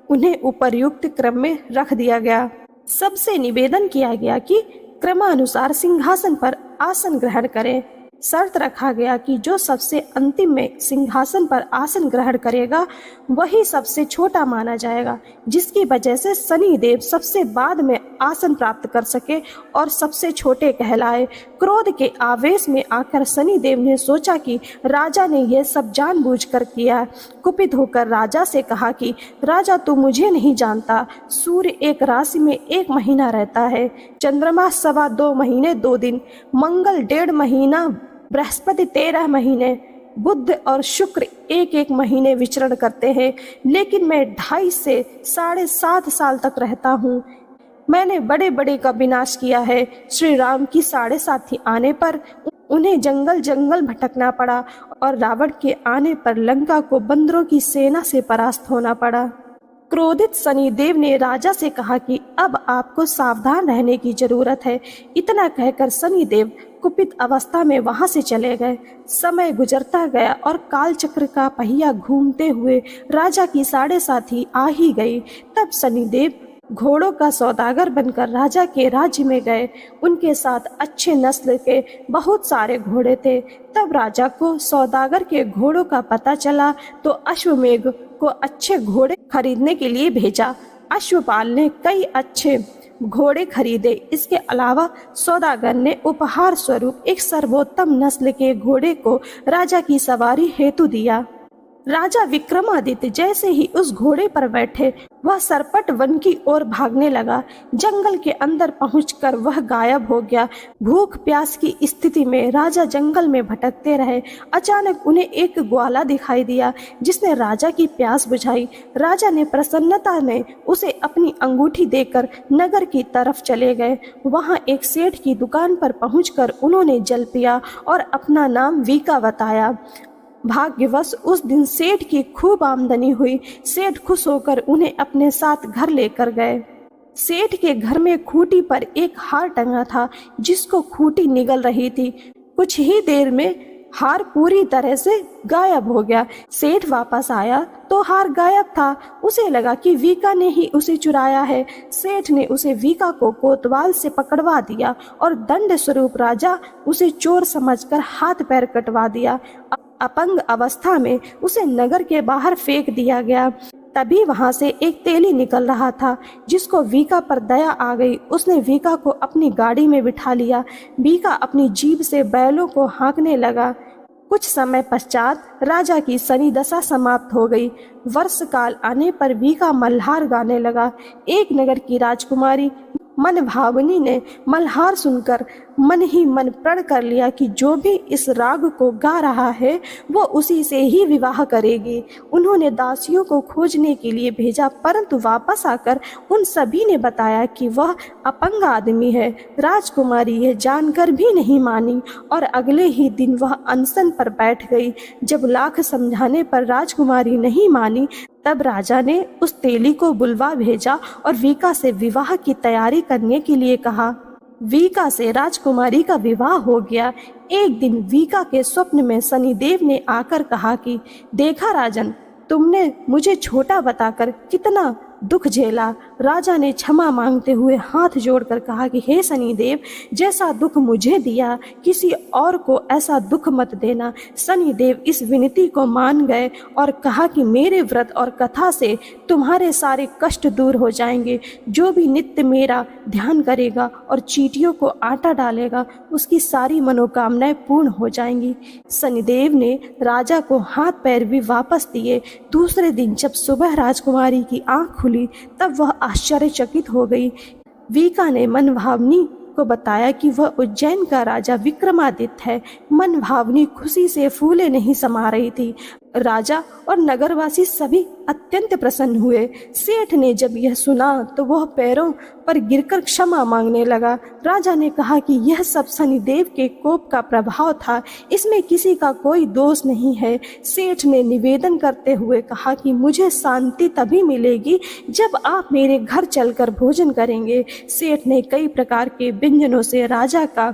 उन्हें उपर्युक्त क्रम में रख दिया गया। सबसे निवेदन किया गया कि क्रमानुसार सिंहासन पर आसन ग्रहण करें। शर्त रखा गया कि जो सबसे अंतिम में सिंहासन पर आसन ग्रहण करेगा वही सबसे छोटा माना जाएगा, जिसकी वजह से शनिदेव सबसे बाद में आसन प्राप्त कर सके और सबसे छोटे कहलाए। क्रोध के आवेश में आकर शनिदेव ने सोचा कि राजा ने यह सब जानबूझकर किया। कुपित होकर राजा से कहा कि राजा, तू मुझे नहीं जानता। सूर्य एक राशि में 1 महीना रहता है, चंद्रमा 2.25 महीने 2 दिन, मंगल 1.5 महीना, बृहस्पति 13 महीने, बुध और शुक्र 1-1 महीने विचरण करते हैं, लेकिन मैं 2.5 से 7.5 साल तक रहता हूँ। मैंने बड़े बड़े का विनाश किया है। श्री राम की 7.5 आने पर उन्हें जंगल जंगल भटकना पड़ा और रावण के आने पर लंका को बंदरों की सेना से परास्त होना पड़ा। क्रोधित शनिदेव ने राजा से कहा कि अब आपको सावधान रहने की जरूरत है। इतना कहकर शनिदेव कुपित अवस्था में वहां से चले गए। समय गुजरता गया और कालचक्र का पहिया घूमते हुए राजा की 7.5 आ ही गई। तब शनिदेव घोड़ों का सौदागर बनकर राजा के राज्य में गए। उनके साथ अच्छे नस्ल के बहुत सारे घोड़े थे। तब राजा को सौदागर के घोड़ों का पता चला तो अश्वमेघ को अच्छे घोड़े खरीदने के लिए भेजा। अश्वपाल ने कई अच्छे घोड़े खरीदे। इसके अलावा सौदागर ने उपहार स्वरूप एक सर्वोत्तम नस्ल के घोड़े को राजा की सवारी हेतु दिया। राजा विक्रमादित्य जैसे ही उस घोड़े पर बैठे वह सरपट वन की ओर भागने लगा। जंगल के अंदर पहुंचकर वह गायब हो गया। भूख प्यास की स्थिति में राजा जंगल में भटकते रहे। अचानक उन्हें एक ग्वाला दिखाई दिया जिसने राजा की प्यास बुझाई। राजा ने प्रसन्नता में उसे अपनी अंगूठी देकर नगर की तरफ चले गए। वहां एक सेठ की दुकान पर पहुंचकर उन्होंने जल पिया और अपना नाम वीका बताया। भाग्यवश उस दिन सेठ की खूब आमदनी हुई। सेठ खुश होकर उन्हें अपने साथ घर लेकर गए। सेठ के घर में खूंटी पर एक हार टंगा था जिसको खूंटी निगल रही थी। कुछ ही देर में हार पूरी तरह से गायब हो गया। सेठ वापस आया तो हार गायब था। उसे लगा कि वीका ने ही उसे चुराया है। सेठ ने उसे वीका को कोतवाल से पकड़वा दिया और दंड स्वरूप राजा उसे चोर समझकर हाथ पैर कटवा दिया। अपंग अवस्था में उसे नगर के बाहर फेंक दिया गया। तभी वहां से एक तेली निकल रहा था जिसको वीका पर दया आ गई। उसने वीका को अपनी गाड़ी में बिठा लिया। वीका अपनी जीभ से बैलों को हाँकने लगा। कुछ समय पश्चात राजा की शनि दशा समाप्त हो गई। वर्ष काल आने पर वीका मल्हार गाने लगा। एक नगर की राजकुमारी मन भावनी ने मल्हार सुनकर मन ही मन प्रण कर लिया कि जो भी इस राग को गा रहा है वो उसी से ही विवाह करेगी। उन्होंने दासियों को खोजने के लिए भेजा, परंतु वापस आकर उन सभी ने बताया कि वह अपंग आदमी है। राजकुमारी यह जानकर भी नहीं मानी और अगले ही दिन वह अनशन पर बैठ गई। जब लाख समझाने पर राजकुमारी नहीं मानी तब राजा ने उस तेली को बुलवा भेजा और वीका से विवाह की तैयारी करने के लिए कहा। वीका से राजकुमारी का विवाह हो गया। एक दिन वीका के स्वप्न में शनिदेव ने आकर कहा कि देखा राजन, तुमने मुझे छोटा बताकर कितना दुख झेला। राजा ने क्षमा मांगते हुए हाथ जोड़कर कहा कि हे शनिदेव, जैसा दुख मुझे दिया किसी और को ऐसा दुख मत देना। शनिदेव इस विनती को मान गए और कहा कि मेरे व्रत और कथा से तुम्हारे सारे कष्ट दूर हो जाएंगे। जो भी नित्य मेरा ध्यान करेगा और चींटियों को आटा डालेगा उसकी सारी मनोकामनाएं पूर्ण हो जाएंगी। शनिदेव ने राजा को हाथ पैर भी वापस दिए। दूसरे दिन जब सुबह राजकुमारी की आंख खुली तब वह आश्चर्यचकित हो गई। वीका ने मनभावनी को बताया कि वह उज्जैन का राजा विक्रमादित्य है। मनभावनी खुशी से फूले नहीं समा रही थी। राजा और नगरवासी सभी अत्यंत प्रसन्न हुए। सेठ ने जब यह सुना तो वह पैरों पर गिरकर क्षमा मांगने लगा। राजा ने कहा कि यह सब शनिदेव के कोप का प्रभाव था, इसमें किसी का कोई दोष नहीं है। सेठ ने निवेदन करते हुए कहा कि मुझे शांति तभी मिलेगी जब आप मेरे घर चलकर भोजन करेंगे। सेठ ने कई प्रकार के व्यंजनों से राजा का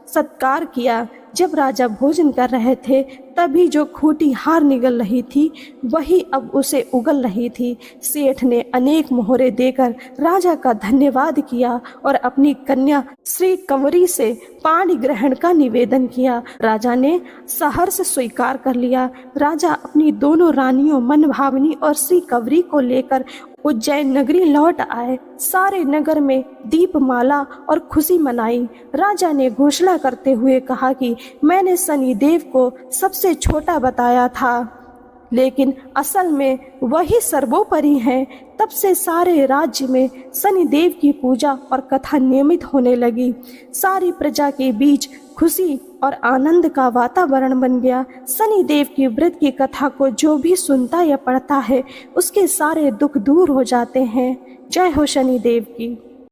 सत्कार किया। जब राजा भोजन कर रहे थे तभी जो खूंटी हार निगल रही थी वही अब उसे उगल रही थी। सेठ ने अनेक मोहरे देकर राजा का धन्यवाद किया और अपनी कन्या श्री कंवरी से पाणी ग्रहण का निवेदन किया। राजा ने सहर्ष स्वीकार कर लिया। राजा अपनी दोनों रानियों मनभावनी और श्री कंवरी को लेकर उज्जैन नगरी लौट आए। सारे नगर में दीपमाला और खुशी मनाई। राजा ने घोषणा करते हुए कहा कि मैंने शनिदेव को सबसे छोटा बताया था, लेकिन असल में वही सर्वोपरि हैं। तब से सारे राज्य में शनिदेव की पूजा और कथा नियमित होने लगी। सारी प्रजा के बीच खुशी और आनंद का वातावरण बन गया। शनिदेव की व्रत की कथा को जो भी सुनता या पढ़ता है उसके सारे दुख दूर हो जाते हैं। जय हो शनिदेव की।